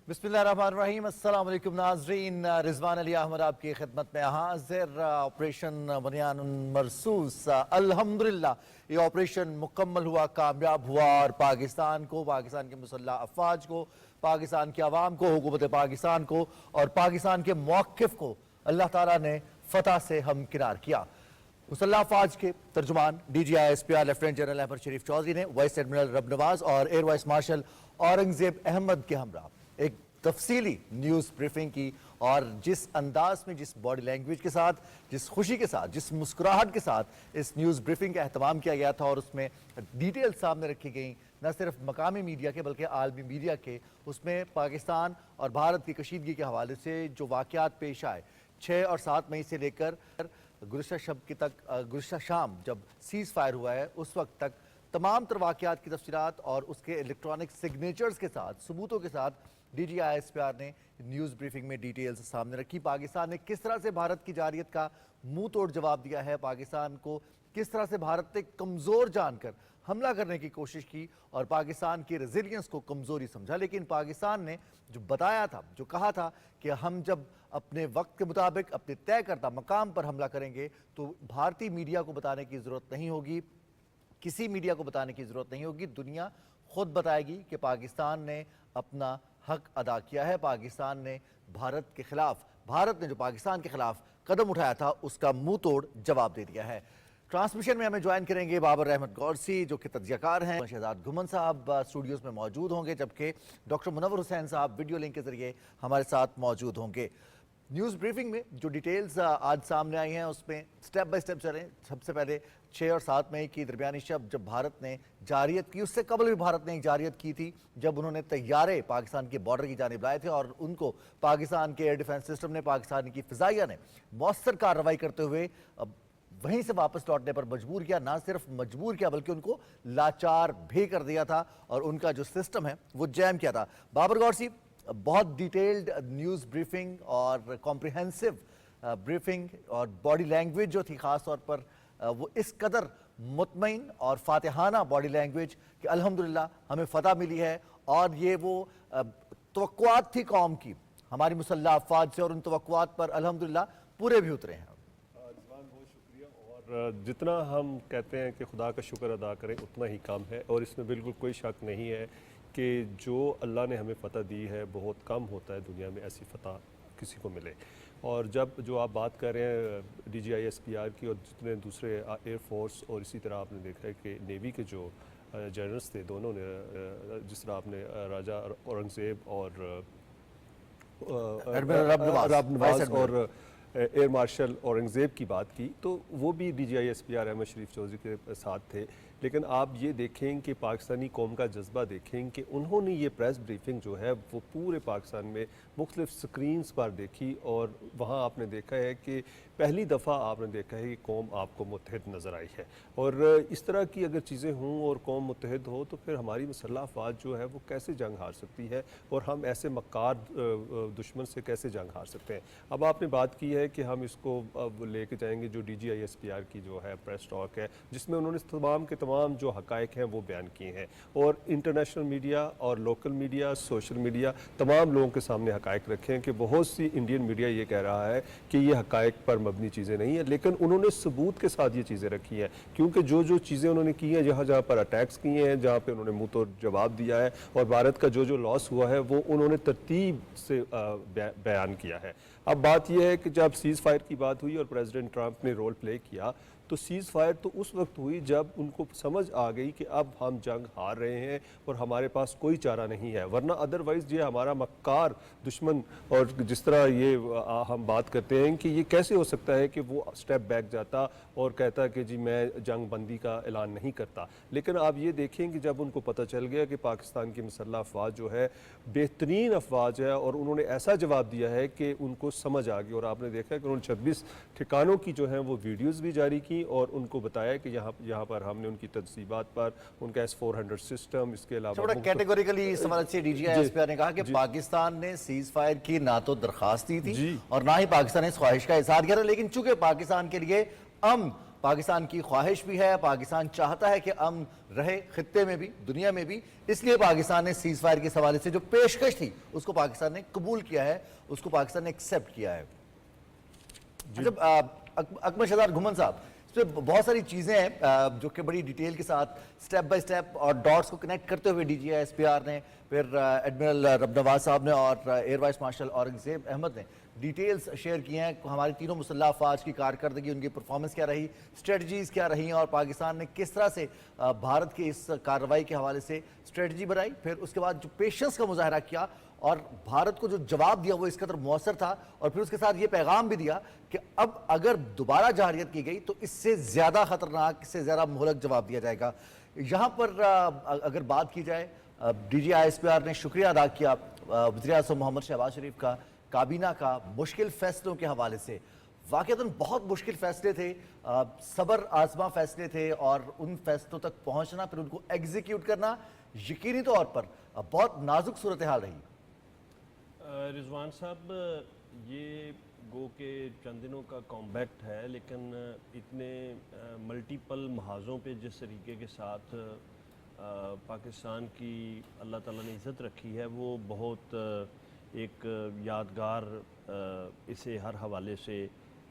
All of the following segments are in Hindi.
बिस्मिल्लाहिर्रहमानिर्रहीम। अस्सलाम वालेकुम नाज़रीन, रिजवान अली अहमद आपकी खिदमत में हाजिर। ऑपरेशन बुनियान मरसूस अल्हम्दुलिल्लाह ये ऑपरेशन मुकम्मल हुआ, कामयाब हुआ और पाकिस्तान के मुसल्लह अफवाज को, पाकिस्तान की आवाम को, हुकूमत पाकिस्तान को और पाकिस्तान के मौक़िफ़ को अल्लाह ताला ने फ़तह से हमकिनार किया। मुसल्लह अफवाज के तर्जुमान DGI-SPR lieutenant general Ahmad Sharif Chaudhry ने वाइस एडमिरल रब नवाज और air vice marshal Aurangzeb Ahmad के हमरा एक तफसीली न्यूज़ ब्रीफिंग की और जिस अंदाज में, जिस बॉडी लैंग्वेज के साथ, जिस खुशी के साथ, जिस मुस्कुराहट के साथ इस न्यूज़ ब्रीफिंग का अहतमाम किया गया था और उसमें डिटेल सामने रखी गई, न सिर्फ मकामी मीडिया के बल्कि आलमी मीडिया के, उसमें पाकिस्तान और भारत की कशीदगी के हवाले से जो वाक़यात पेश आए 6 और 7 मई से लेकर गुज़श्ता शाम जब सीज़ फायर हुआ है उस वक्त तक तमाम तर वाक़यात की तफसीलात और उसके इलेक्ट्रॉनिक सिग्नेचर्स के साथ, सबूतों के साथ DGI-SPR ने न्यूज़ ब्रीफिंग में डिटेल्स सामने रखी। पाकिस्तान ने किस तरह से भारत की जारियत का मुंह तोड़ जवाब दिया है, पाकिस्तान को किस तरह से भारत ने कमज़ोर जानकर हमला करने की कोशिश की और पाकिस्तान की रेजिलियंस को कमज़ोरी समझा। लेकिन पाकिस्तान ने जो बताया था, जो कहा था कि हम जब अपने वक्त के मुताबिक अपने तय करदा मकाम पर हमला करेंगे तो भारतीय मीडिया को बताने की ज़रूरत नहीं होगी, किसी मीडिया को बताने की ज़रूरत नहीं होगी, दुनिया खुद बताएगी कि पाकिस्तान ने अपना हक अदा किया है। पाकिस्तान ने भारत के खिलाफ, भारत ने जो पाकिस्तान के खिलाफ कदम उठाया था उसका मुंह तोड़ जवाब दे दिया है। ट्रांसमिशन में हमें ज्वाइन करेंगे बाबर रहमत गौरसी जो कि तज्ज़ियाकार हैं, शहजाद घुमन साहब स्टूडियोज़ में मौजूद होंगे, जबकि डॉक्टर मुनव्वर हुसैन साहब वीडियो लिंक के जरिए हमारे साथ मौजूद होंगे। न्यूज़ ब्रीफिंग में जो डिटेल्स आज सामने आई हैं उसमें स्टेप बाय स्टेप चलें। सबसे पहले 6 और 7 मई की दरमियानी शब जब भारत ने जारियत की, उससे कबल भी भारत ने एक जारियत की थी जब उन्होंने तैयारे पाकिस्तान के बॉर्डर की जानिब लाए थे और उनको पाकिस्तान के एयर डिफेंस सिस्टम ने, पाकिस्तान की फ़िज़ाइया ने मौसर कार्रवाई करते हुए वहीं से वापस लौटने पर मजबूर किया। ना सिर्फ मजबूर किया बल्कि उनको लाचार भी कर दिया था और उनका जो सिस्टम है वो जैम किया था। बाबर गौरसी, बहुत डिटेल्ड न्यूज़ ब्रीफिंग और कॉम्प्रिहेंसिव ब्रीफिंग और बॉडी लैंग्वेज जो थी ख़ास तौर पर वो इस कदर मुतमईन और फातिहाना बॉडी लैंग्वेज कि अल्हम्दुलिल्लाह हमें फ़तह मिली है और ये वो तवक्कुआत थी कौम की हमारी मुसल्लह अफवाज से और उन तवक्कुआत पर अल्हम्दुलिल्लाह पूरे भी उतरे हैं। बहुत शुक्रिया। और जितना हम कहते हैं कि खुदा का शुक्र अदा करें उतना ही कम है और इसमें बिल्कुल कोई शक नहीं है कि जो अल्लाह ने हमें फ़तह दी है बहुत कम होता है दुनिया में ऐसी फ़तह किसी को मिले। और जब जो आप बात कर रहे हैं DGI-SPR की और जितने दूसरे एयर फोर्स और इसी तरह आपने देखा है कि नेवी के जो जनरल्स थे दोनों ने, जिस तरह आपने राजा औरंगज़ेब और रब नवाज और एयर मार्शल औरंगज़ेब की बात की तो वो भी DGI-SPR अहमद शरीफ चौधरी के साथ थे। लेकिन आप ये देखें कि पाकिस्तानी कौम का जज्बा देखें कि उन्होंने ये प्रेस ब्रीफिंग जो है वो पूरे पाकिस्तान में मुख्तलिफ स्क्रीन्स पर देखी और वहाँ आपने देखा है कि पहली दफ़ा आपने देखा है कि कौम आपको मुत्तहिद नज़र आई है। और इस तरह की अगर चीज़ें हों और कौम मुत्तहिद हो तो फिर हमारी मुसल्लह अफवाज जो है वो कैसे जंग हार सकती है और हम ऐसे मक्कार दुश्मन से कैसे जंग हार सकते हैं। अब आपने बात की है कि हम इसको अब लेके जाएंगे जो DGI-SPR की जो है प्रेस टॉक है जिसमें उन्होंने तमाम जो हकायक हैं वो बयान किए हैं और इंटरनेशनल मीडिया और लोकल मीडिया, सोशल मीडिया, तमाम लोगों के सामने हकायक रखे हैं कि बहुत सी इंडियन मीडिया ये कह रहा है कि ये हकायक पर मबनी चीज़ें नहीं है, लेकिन उन्होंने सबूत के साथ ये चीज़ें रखी हैं क्योंकि जो जो चीज़ें उन्होंने की हैं, जहाँ जहाँ पर अटैक्स किए हैं, जहाँ पर उन्होंने मुँह तोड़ जवाब दिया है और भारत का जो जो लॉस हुआ है वो उन्होंने तरतीब से बयान किया है। अब बात यह है कि जब सीज़ फायर की बात हुई और प्रेसिडेंट ट्रंप ने रोल प्ले किया तो सीज़ फायर तो उस वक्त हुई जब उनको समझ आ गई कि अब हम जंग हार रहे हैं और हमारे पास कोई चारा नहीं है, वरना अदरवाइज़ ये हमारा मक्कार दुश्मन और जिस तरह ये हम बात करते हैं कि ये कैसे हो सकता है कि वो स्टेप बैक जाता और कहता कि जी मैं जंग बंदी का ऐलान नहीं करता। लेकिन आप ये देखें कि जब उनको पता चल गया कि पाकिस्तान की मुसल्लह अफवाज जो है बेहतरीन अफवाज है और उन्होंने ऐसा जवाब दिया है कि उनको समझ आ गई और आपने देखा कि उन्होंने 26 ठिकानों की जो है वो वीडियोज़ भी जारी की और उनको बताया कि यहाँ पर हमने उनकी तनसीबात पर उनका S-400 सिस्टम, इसके अलावा कैटेगोरिकली इस वजह से DGI-SPR ने कहा कि पाकिस्तान ने सीज फायर की ना तो दरखास्त दी थी और ना ही पाकिस्तान ने इस ख्वाहिश का इजहार किया था, लेकिन चूंकि पाकिस्तान के लिए अमन पाकिस्तान की ख्वाहिश भी है, पाकिस्तान चाहता है कि अमन रहे खित्ते में भी, दुनिया में भी। इसलिए पाकिस्तान ने सीज फायर के हवाले से जो पेशकश थी उसको पाकिस्तान ने कबूल किया है, उसको पाकिस्तान ने एक्सेप्ट किया है। जब अकबर शहजाद घुमन साहब, इस पर बहुत सारी चीज़ें हैं जो कि बड़ी डिटेल के साथ स्टेप बाय स्टेप और डॉट्स को कनेक्ट करते हुए DGI-SPR ने, फिर एडमिरल रबनवाज साहब ने और air vice marshal Aurangzeb Ahmad ने डिटेल्स शेयर की हैं। हमारी तीनों मुसल्लह अफवाज की कारकर्दगी, उनकी परफॉर्मेंस क्या रही, स्ट्रेटजीज़ क्या रही और पाकिस्तान ने किस तरह से भारत के इस कार्रवाई के हवाले से स्ट्रेटजी बनाई, फिर उसके बाद जो पेशेंस का मुजाहरा किया और भारत को जो जवाब दिया वो इस कदर मौसर था, और फिर उसके साथ ये पैगाम भी दिया कि अब अगर दोबारा जारियत की गई तो इससे ज़्यादा ख़तरनाक, इससे ज़्यादा मुहलक जवाब दिया जाएगा। यहाँ पर अगर बात की जाए, DGI-SPR ने शुक्रिया अदा किया वज़ीर-ए-आज़म मोहम्मद शहबाज शरीफ का, काबीना का, मुश्किल फ़ैसलों के हवाले से। वाक़ईतन बहुत मुश्किल फ़ैसले थे, सब्र आज़मा फ़ैसले थे, और उन फैसलों तक पहुँचना, फिर उनको एग्जीक्यूट करना यकीनी तौर पर बहुत नाजुक सूरत हाल रही। रिजवान साहब, ये गो के चंद दिनों का कॉम्बैक्ट है, लेकिन इतने मल्टीपल महाज़ों पे जिस तरीके के साथ पाकिस्तान की अल्लाह ताला ने इज़्ज़त रखी है, वो बहुत एक यादगार, इसे हर हवाले से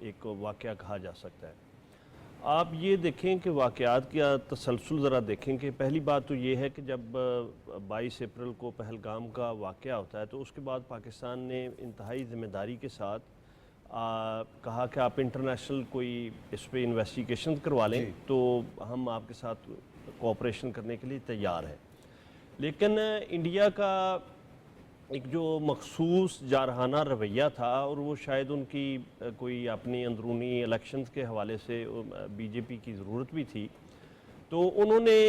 एक वाक़या कहा जा सकता है। आप ये देखें कि वाक़यात का तसलसल ज़रा देखें कि पहली बात तो ये है कि जब 22 अप्रैल को पहलगाम का वाक़या होता है तो उसके बाद पाकिस्तान ने इंतहाई ज़िम्मेदारी के साथ कहा कि आप इंटरनेशनल कोई इस पर इन्वेस्टिगेशन करवा लें तो हम आपके साथ कोऑपरेशन करने के लिए तैयार हैं। लेकिन इंडिया का एक जो मखसूस जारहाना रवैया था, और वो शायद उनकी कोई अपनी अंदरूनी इलेक्शंस के हवाले से बीजेपी की ज़रूरत भी थी, तो उन्होंने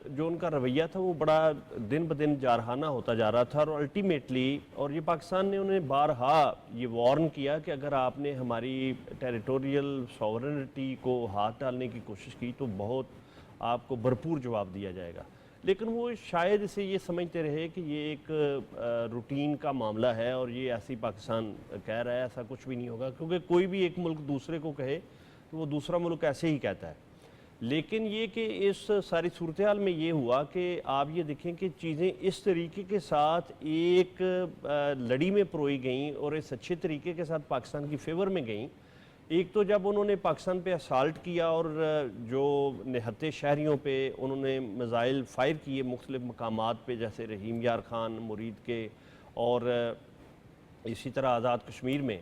जो उनका रवैया था वो बड़ा दिन ब दिन जारहाना होता जा रहा था, और अल्टीमेटली, और ये पाकिस्तान ने उन्हें बारहा ये वार्न किया कि अगर आपने हमारी टेरिटोरियल सॉवरेनिटी को हाथ डालने की कोशिश की तो बहुत आपको भरपूर जवाब दिया जाएगा। लेकिन वो शायद इसे ये समझते रहे कि ये एक रूटीन का मामला है और ये ऐसी पाकिस्तान कह रहा है, ऐसा कुछ भी नहीं होगा, क्योंकि कोई भी एक मुल्क दूसरे को कहे तो वो दूसरा मुल्क ऐसे ही कहता है। लेकिन ये कि इस सारी सूरत हाल में ये हुआ कि आप ये देखें कि चीज़ें इस तरीके के साथ एक लड़ी में परोई गई और इस अच्छे तरीके के साथ पाकिस्तान की फेवर में गई। एक तो जब उन्होंने पाकिस्तान पे असाल्ट किया और जो निहत्ते शहरियों पे उन्होंने मिज़ाइल फ़ायर किए मुख्तलिफ़ मकामात पे, जैसे रहीम यार ख़ान मुरीद के और इसी तरह आज़ाद कश्मीर में,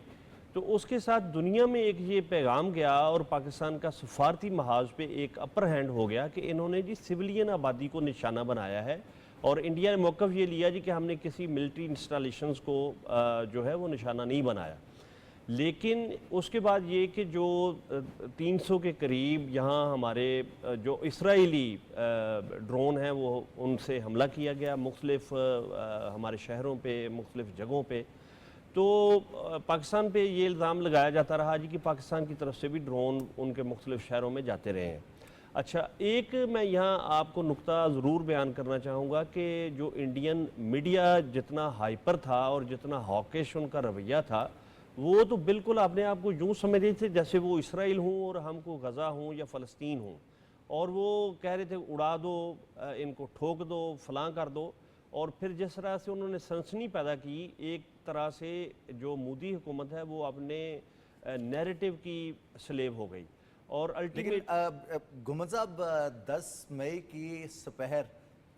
तो उसके साथ दुनिया में एक ये पैगाम गया और पाकिस्तान का सफारती महाज पे एक अपर हैंड हो गया कि इन्होंने जी सिविलियन आबादी को निशाना बनाया है, और इंडिया ने मौक़िफ़ ये लिया जी कि हमने किसी मिलिट्री इंस्टॉलेशंस को जो है वो निशाना नहीं बनाया। लेकिन उसके बाद ये कि जो 300 के करीब यहाँ हमारे जो इसराइली ड्रोन हैं वो उनसे हमला किया गया मुख्तलिफ़ हमारे शहरों पे, मुख्तलिफ़ जगहों पे। तो पाकिस्तान पे ये इल्ज़ाम लगाया जाता रहा जी कि पाकिस्तान की तरफ से भी ड्रोन उनके मुख्तलिफ़ शहरों में जाते रहे हैं। अच्छा, एक मैं यहाँ आपको नुक्ता ज़रूर बयान करना चाहूँगा कि जो इंडियन मीडिया जितना हाइपर था और जितना हॉकिश उनका रवैया था, वो तो बिल्कुल अपने आप को यूँ समझ रहे थे जैसे वो इसराइल हूँ और हमको गज़ा हूँ या फ़लस्तीन हूँ, और वो कह रहे थे उड़ा दो, इनको ठोक दो, फलां कर दो। और फिर जिस तरह से उन्होंने सनसनी पैदा की, एक तरह से जो मोदी हुकूमत है वो अपने नैरेटिव की स्लेव हो गई। और अल्टीमेट घुमन साहब 10 मई की दोपहर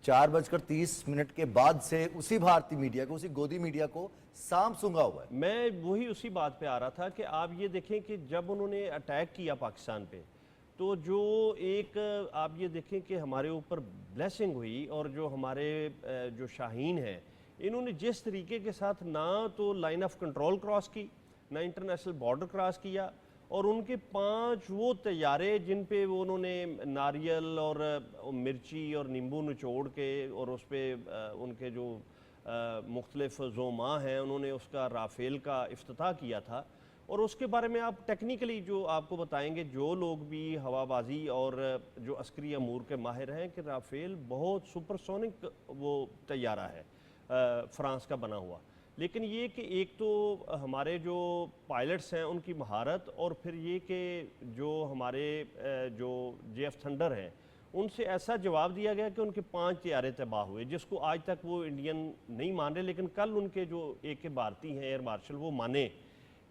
4:30 के बाद से उसी भारतीय मीडिया को, उसी गोदी मीडिया को साम सूंघा हुआ है। मैं वही उसी बात पे आ रहा था कि आप ये देखें कि जब उन्होंने अटैक किया पाकिस्तान पे, तो जो एक आप ये देखें कि हमारे ऊपर ब्लेसिंग हुई, और जो हमारे जो शाहीन हैं इन्होंने जिस तरीके के साथ ना तो लाइन ऑफ कंट्रोल क्रॉस की, ना इंटरनेशनल बॉर्डर क्रॉस किया, और उनके 5 वो तैयारे जिन पे वो उन्होंने नारियल और मिर्ची और नींबू निचोड़ के और उस पर उनके जो मुख्तलिफ ज़ोमा हैं उन्होंने उसका राफेल का इफ्तिताह किया था। और उसके बारे में आप टेक्निकली जो आपको बताएंगे जो लोग भी हवाबाजी और जो अस्करी अमूर के माहिर हैं कि राफेल बहुत सुपरसोनिक वो तैयारा है फ्रांस का बना हुआ, लेकिन ये कि एक तो हमारे जो पायलट्स हैं उनकी महारत, और फिर ये कि जो हमारे जो JF थंडर हैं उनसे ऐसा जवाब दिया गया कि उनके 5 तैयारे तबाह हुए, जिसको आज तक वो इंडियन नहीं मान रहे। लेकिन कल उनके जो एक भारतीय हैं एयर मार्शल, वो माने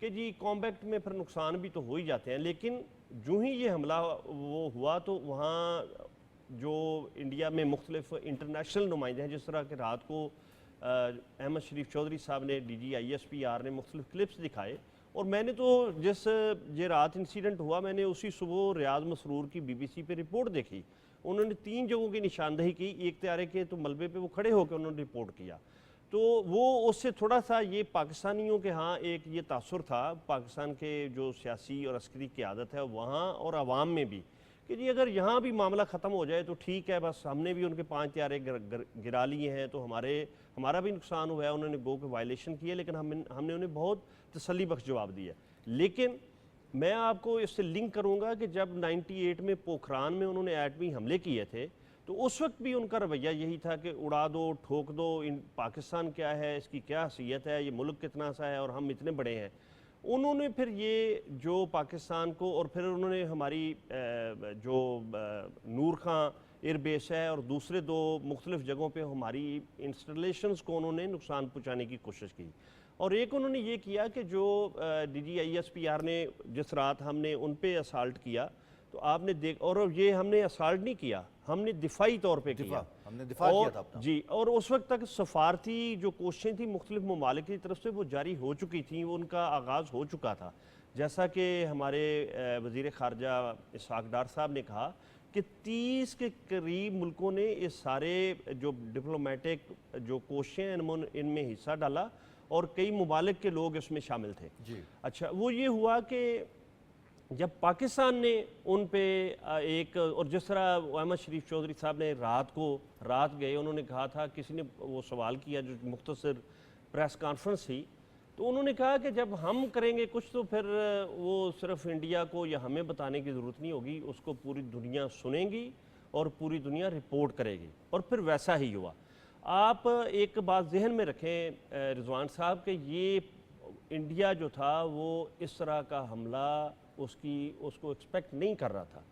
कि जी कॉम्बैक्ट में फिर नुकसान भी तो हो ही जाते हैं। लेकिन जो ही ये हमला वो हुआ तो वहाँ जो इंडिया में मुख्तलिफ इंटरनेशनल नुमाइंदे हैं, जिस तरह के रात को अहमद शरीफ चौधरी साहब ने DG ISPR ने मुख्तलिफ क्लिप्स दिखाए, और मैंने तो जिस ये रात इंसिडेंट हुआ मैंने उसी सुबह रियाज मसरूर की BBC पे रिपोर्ट देखी। उन्होंने 3 जगहों की निशानदेही की, एक तैयारे के तो मलबे पे वो खड़े होकर उन्होंने रिपोर्ट किया। तो वो उससे थोड़ा सा ये पाकिस्तानियों के यहाँ एक ये तासुर था, पाकिस्तान के जो सियासी और अस्करी क़यादत है वहाँ और आवाम में भी, कि जी अगर यहाँ भी मामला ख़त्म हो जाए तो ठीक है, बस हमने भी उनके 5 तैयारे गिरा लिए हैं तो हमारा भी नुकसान हुआ है, उन्होंने गो के वायलेशन किए, लेकिन हमने उन्हें बहुत तसल्ली बख्श जवाब दिया। लेकिन मैं आपको इससे लिंक करूँगा कि जब 98 में पोखरान में उन्होंने एटमी हमले किए थे तो उस वक्त भी उनका रवैया यही था कि उड़ा दो, ठोक दो, इन पाकिस्तान क्या है, इसकी क्या हैसियत है, ये मुल्क कितना सा है और हम इतने बड़े हैं। उन्होंने फिर ये जो पाकिस्तान को, और फिर उन्होंने हमारी जो नूर खां एयरबेस है और दूसरे 2 मुख्तलिफ जगहों पे हमारी इंस्टॉलेशंस को उन्होंने नुकसान पहुँचाने की कोशिश की। और एक उन्होंने ये किया कि जो DG ISPR ने जिस रात हमने उन पे असाल्ट किया तो आपने देख, और ये हमने असाल्ट नहीं किया, हमने दिफाई तौर पे किया, हमने दिफा किया था अपना। जी। और उस वक्त तक सफारती जो कोशिशें थी मुख्तलिफ ममालिक की तरफ से वो जारी हो चुकी थी, वो उनका आगाज़ हो चुका था। जैसा कि हमारे वज़ीर ख़ारजा इसहाक़ डार साहब ने कहा कि 30 के करीब मुल्कों ने इस सारे जो डिप्लोमेटिक जो कोशिशें हैं इनमें हिस्सा डाला और कई ममालिक के लोग इसमें शामिल थे। जी। अच्छा, वो ये हुआ कि जब पाकिस्तान ने उन पे एक, और जिस तरह अहमद शरीफ चौधरी साहब ने रात गए, उन्होंने कहा था, किसी ने वो सवाल किया जो मुख्तसर प्रेस कॉन्फ्रेंस थी, तो उन्होंने कहा कि जब हम करेंगे कुछ तो फिर वो सिर्फ इंडिया को या हमें बताने की ज़रूरत नहीं होगी, उसको पूरी दुनिया सुनेगी और पूरी दुनिया रिपोर्ट करेगी। और फिर वैसा ही हुआ। आप एक बात जहन में रखें रिजवान साहब कि ये इंडिया जो था वो इस तरह का हमला उसको एक्सपेक्ट नहीं कर रहा था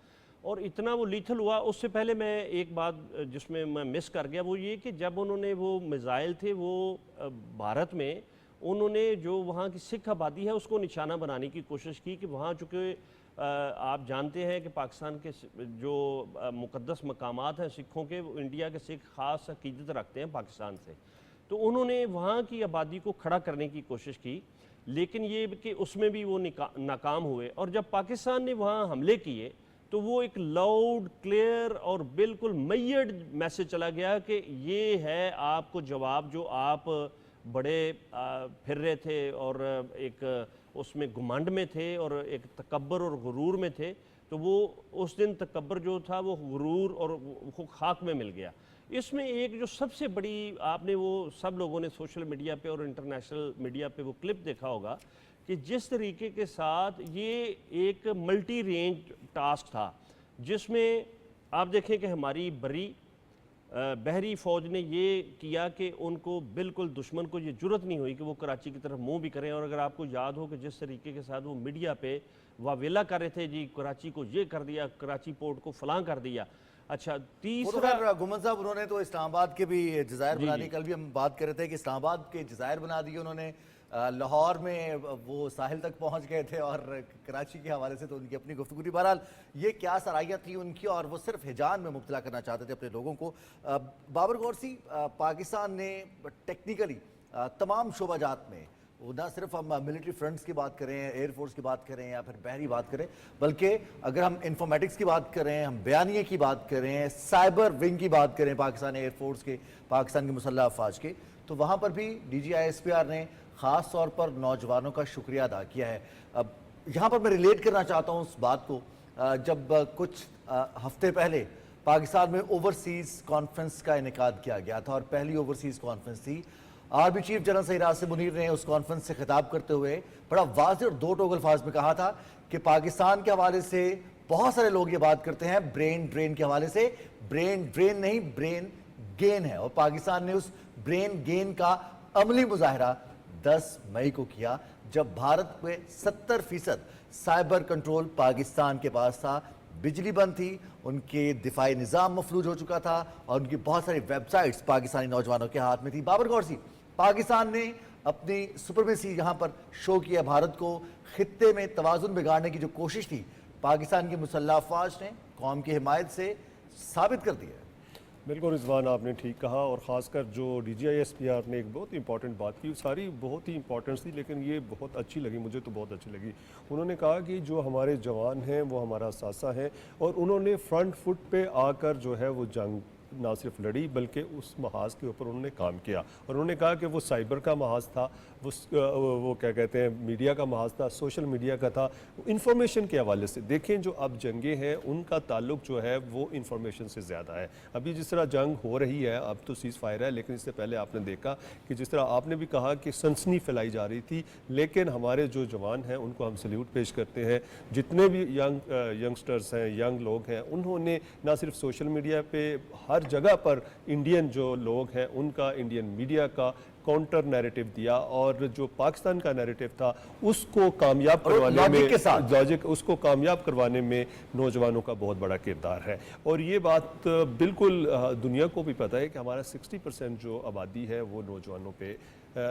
और इतना वो लीथल हुआ। उससे पहले मैं एक बात जिसमें मैं मिस कर गया वो ये कि जब उन्होंने वो मिज़ाइल थे वो भारत में उन्होंने जो वहाँ की सिख आबादी है उसको निशाना बनाने की कोशिश की कि वहाँ चूँकि आप जानते हैं कि पाकिस्तान के जो मुक़द्दस मकामात हैं सिखों के, वो इंडिया के सिख ख़ास अक़ीदत रखते हैं पाकिस्तान से, तो उन्होंने वहाँ की आबादी को खड़ा करने की कोशिश की, लेकिन ये कि उसमें भी वो नाकाम हुए। और जब पाकिस्तान ने वहाँ हमले किए तो वो एक लाउड क्लियर और बिल्कुल मैयड मैसेज चला गया कि ये है आपको जवाब जो आप बड़े फिर रहे थे और एक उसमें घुमंड में थे और एक तकब्बर और गुरूर में थे, तो वो उस दिन तकब्बर जो था वो गुरूर और वो खाक में मिल गया। इसमें एक जो सबसे बड़ी, आपने वो सब लोगों ने सोशल मीडिया पे और इंटरनेशनल मीडिया पे वो क्लिप देखा होगा कि जिस तरीके के साथ ये एक मल्टी रेंज टास्क था, जिसमें आप देखें कि हमारी बहरी फ़ौज ने ये किया कि उनको बिल्कुल दुश्मन को ये जुर्रत नहीं हुई कि वो कराची की तरफ मुंह भी करें। और अगर आपको याद हो कि जिस तरीके के साथ वो मीडिया पे वावेला कर रहे थे, जी कराची को ये कर दिया, कराची पोर्ट को फलां कर दिया। अच्छा, तीसरा गुमन साहब उन्होंने तो इस्लामाबाद के भी जज़ायर बना दिए। कल भी हम बात कर रहे थे कि इस्लामाबाद के जज़ायर बना दिए उन्होंने, लाहौर में वो साहिल तक पहुंच गए थे और कराची के हवाले से तो उनकी अपनी गुफ्तगू थी। बहरहाल ये क्या सराहियत थी उनकी और वो सिर्फ हिजान में मुब्तला करना चाहते थे अपने लोगों को। बाबर गौरसी, पाकिस्तान ने टेक्निकली तमाम शोबाजात में, वो ना सिर्फ हम मिलिट्री फ्रंट्स की बात करें, एयरफोर्स की बात करें या फिर बहरी बात करें, बल्कि अगर हम इंफॉर्मेटिक्स की बात करें, हम बयानिए की बात करें, साइबर विंग की बात करें पाकिस्तान एयरफोर्स के, पाकिस्तान की मुसल्लह अफवाज के, तो वहाँ पर भी DG ISPR ने ख़ास तौर पर नौजवानों का शुक्रिया अदा किया है। अब यहाँ पर मैं रिलेट करना चाहता हूँ उस बात को, जब कुछ हफ्ते पहले पाकिस्तान में ओवरसीज़ कॉन्फ्रेंस का इनेकाद किया गया था और पहली ओवरसीज़ कॉन्फ्रेंस थी। Army chief general Syed Asim Munir ने उस कॉन्फ्रेंस से खिताब करते हुए बड़ा वाज़ेह और दो टोक अल्फाज में कहा था कि पाकिस्तान के हवाले से बहुत सारे लोग ये बात करते हैं ब्रेन ड्रेन के हवाले से, ब्रेन ड्रेन नहीं ब्रेन गेन है, और पाकिस्तान ने उस ब्रेन गेन का अमली मुजाहरा 10 मई को किया, जब भारत में 70% साइबर कंट्रोल पाकिस्तान के पास था। बिजली बंद थी, उनके दिफाई निज़ाम मफलूज हो चुका था और उनकी बहुत सारी वेबसाइट्स पाकिस्तानी नौजवानों के हाथ में थी। बाबर गौरसी, पाकिस्तान ने अपनी सुपरमेसी यहाँ पर शो किया, भारत को खित्ते में तवाज़ुन बिगाड़ने की जो कोशिश थी, पाकिस्तान की मुसल्लह अफवाज ने कौम की हिमायत से साबित कर दिया। बिल्कुल रिजवान, आपने ठीक कहा। और ख़ासकर जो DGISPR ने एक बहुत इंपॉर्टेंट बात की, सारी बहुत ही इंपॉर्टेंट थी, लेकिन ये बहुत अच्छी लगी, मुझे तो बहुत अच्छी लगी। उन्होंने कहा कि जो हमारे जवान हैं वो हमारा सासा है, और उन्होंने फ्रंट फुट पे आकर जो है वो जंग ना सिर्फ लड़ी बल्कि उस महाज के ऊपर उन्होंने काम किया। और उन्होंने कहा कि वो साइबर का महाज था, वो क्या कहते हैं, मीडिया का महाज था, सोशल मीडिया का था, इंफॉर्मेशन के हवाले से। देखें जो अब जंगें हैं उनका ताल्लुक जो है वो इंफॉर्मेशन से ज़्यादा है। अभी जिस तरह जंग हो रही है, अब तो सीज़ फायर है, लेकिन इससे पहले आपने देखा कि जिस तरह आपने भी कहा कि सनसनी फैलाई जा रही थी, लेकिन हमारे जो जवान हैं उनको हम सल्यूट पेश करते हैं। जितने भी यंगस्टर्स हैं, यंग लोग हैं, उन्होंने ना सिर्फ सोशल मीडिया पे, हर जगह पर इंडियन जो लोग हैं उनका, इंडियन मीडिया का काउंटर नैरेटिव दिया, और जो पाकिस्तान का नैरेटिव था उसको कामयाब करवाने में, लॉजिक उसको कामयाब करवाने में नौजवानों का बहुत बड़ा किरदार है। और ये बात बिल्कुल दुनिया को भी पता है कि हमारा 60% जो आबादी है वो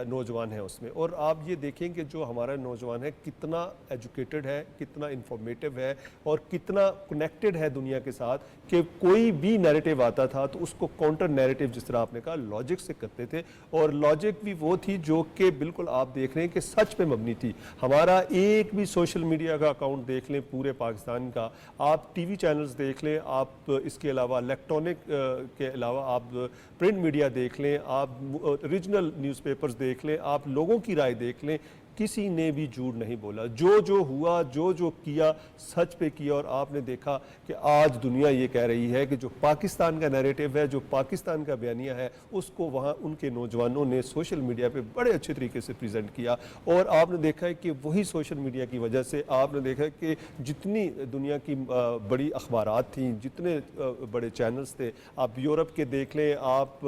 नौजवान है उसमें। और आप ये देखें कि जो हमारा नौजवान है कितना एजुकेटेड है, कितना इंफॉर्मेटिव है और कितना कनेक्टेड है दुनिया के साथ, कि कोई भी नैरेटिव आता था तो उसको काउंटर नैरेटिव, जिस तरह आपने कहा, लॉजिक से करते थे। और लॉजिक भी वो थी जो कि बिल्कुल आप देख रहे हैं कि सच पे मबनी थी। हमारा एक भी सोशल मीडिया का अकाउंट देख लें पूरे पाकिस्तान का, आप टीवी चैनल्स देख लें, आप इसके अलावा इलेक्ट्रॉनिक के अलावा आप प्रिंट मीडिया देख लें, आप ओरिजिनल न्यूज़पेपर्स देख लें, आप लोगों की राय देख लें, किसी ने भी झूठ नहीं बोला। जो जो हुआ, जो जो किया, सच पे किया। और आपने देखा कि आज दुनिया ये कह रही है कि जो पाकिस्तान का नैरेटिव है, जो पाकिस्तान का बयानिया है, उसको वहाँ उनके नौजवानों ने सोशल मीडिया पे बड़े अच्छे तरीके से प्रेजेंट किया। और आपने देखा है कि वही सोशल मीडिया की वजह से आपने देखा है कि जितनी दुनिया की बड़ी अखबारात थी, जितने बड़े चैनल्स थे, आप यूरोप के देख लें, आप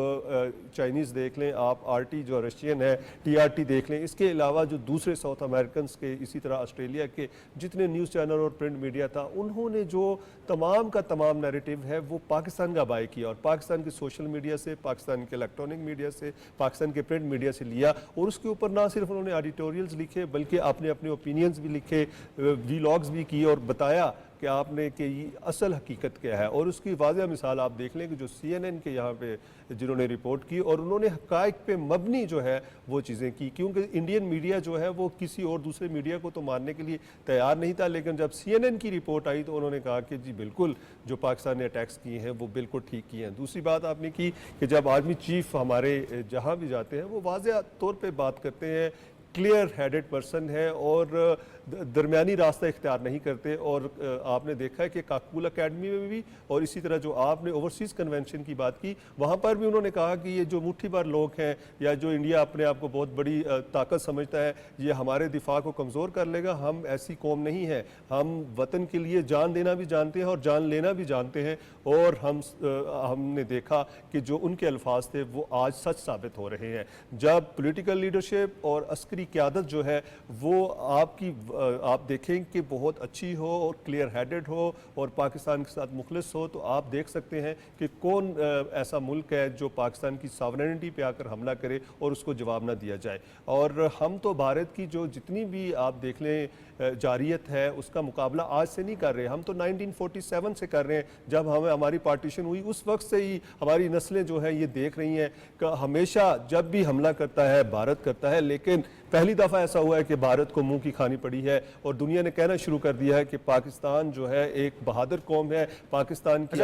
चाइनीज़ देख लें, आप RT जो रशियन है, TRT देख लें, इसके अलावा जो दूसरे साउथ अमेरिकन के, इसी तरह ऑस्ट्रेलिया के जितने न्यूज़ चैनल और प्रिंट मीडिया था, उन्होंने जो तमाम का तमाम नैरेटिव है वो पाकिस्तान का बाय किया, और पाकिस्तान के सोशल मीडिया से, पाकिस्तान के इलेक्ट्रॉनिक मीडिया से, पाकिस्तान के प्रिंट मीडिया से लिया। और उसके ऊपर ना सिर्फ उन्होंने एडिटोरियल्स लिखे बल्कि अपने अपने ओपिनियंस भी लिखे, व्लॉग्स भी किए और बताया कि आपने कि ये असल हकीकत क्या है। और उसकी वाज़ह मिसाल आप देख लें कि जो CNN के यहाँ पे जिन्होंने रिपोर्ट की, और उन्होंने हक़ाइक़ पे मबनी जो है वो चीज़ें की, क्योंकि इंडियन मीडिया जो है वो किसी और दूसरे मीडिया को तो मानने के लिए तैयार नहीं था। लेकिन जब CNN की रिपोर्ट आई तो उन्होंने कहा कि जी बिल्कुल जो पाकिस्तान ने अटैक्स किए हैं वो बिल्कुल ठीक किए हैं। दूसरी बात आपने की कि जब आर्मी चीफ हमारे जहाँ भी जाते हैं वो वाज़ह तौर पर बात करते हैं, क्लियर हेडेड पर्सन है और दरमियानी रास्ता इख्तियार नहीं करते। और आपने देखा है कि काकुल अकेडमी में भी, और इसी तरह जो आपने ओवरसीज़ कन्वेंशन की बात की, वहाँ पर भी उन्होंने कहा कि ये जो मुट्ठी भर लोग हैं, या जो इंडिया अपने आप को बहुत बड़ी ताकत समझता है, ये हमारे दिफा को कमज़ोर कर लेगा। हम ऐसी कौम नहीं है, हम वतन के लिए जान देना भी जानते हैं और जान लेना भी जानते हैं। और हमने देखा कि जो उनके अल्फाज थे वो आज सच साबित हो रहे हैं। जब पॉलिटिकल लीडरशिप और अस्करी क़यादत जो है वो आप देखें कि बहुत अच्छी हो और क्लियर हेडेड हो और पाकिस्तान के साथ मुखलिस हो, तो आप देख सकते हैं कि कौन ऐसा मुल्क है जो पाकिस्तान की सॉवरेनिटी पे आकर हमला करे और उसको जवाब ना दिया जाए। और हम तो भारत की जो जितनी भी आप देख लें जारियत है उसका मुकाबला आज से नहीं कर रहे, हम तो 1947 से कर रहे हैं। जब हमारी पार्टीशन हुई उस वक्त से ही हमारी नस्लें जो है ये देख रही हैं कि हमेशा जब भी हमला करता है भारत करता है, लेकिन पहली दफ़ा ऐसा हुआ है कि भारत को मुंह की खानी पड़ी है और दुनिया ने कहना शुरू कर दिया है कि पाकिस्तान जो है एक बहादुर कौम है। पाकिस्तान की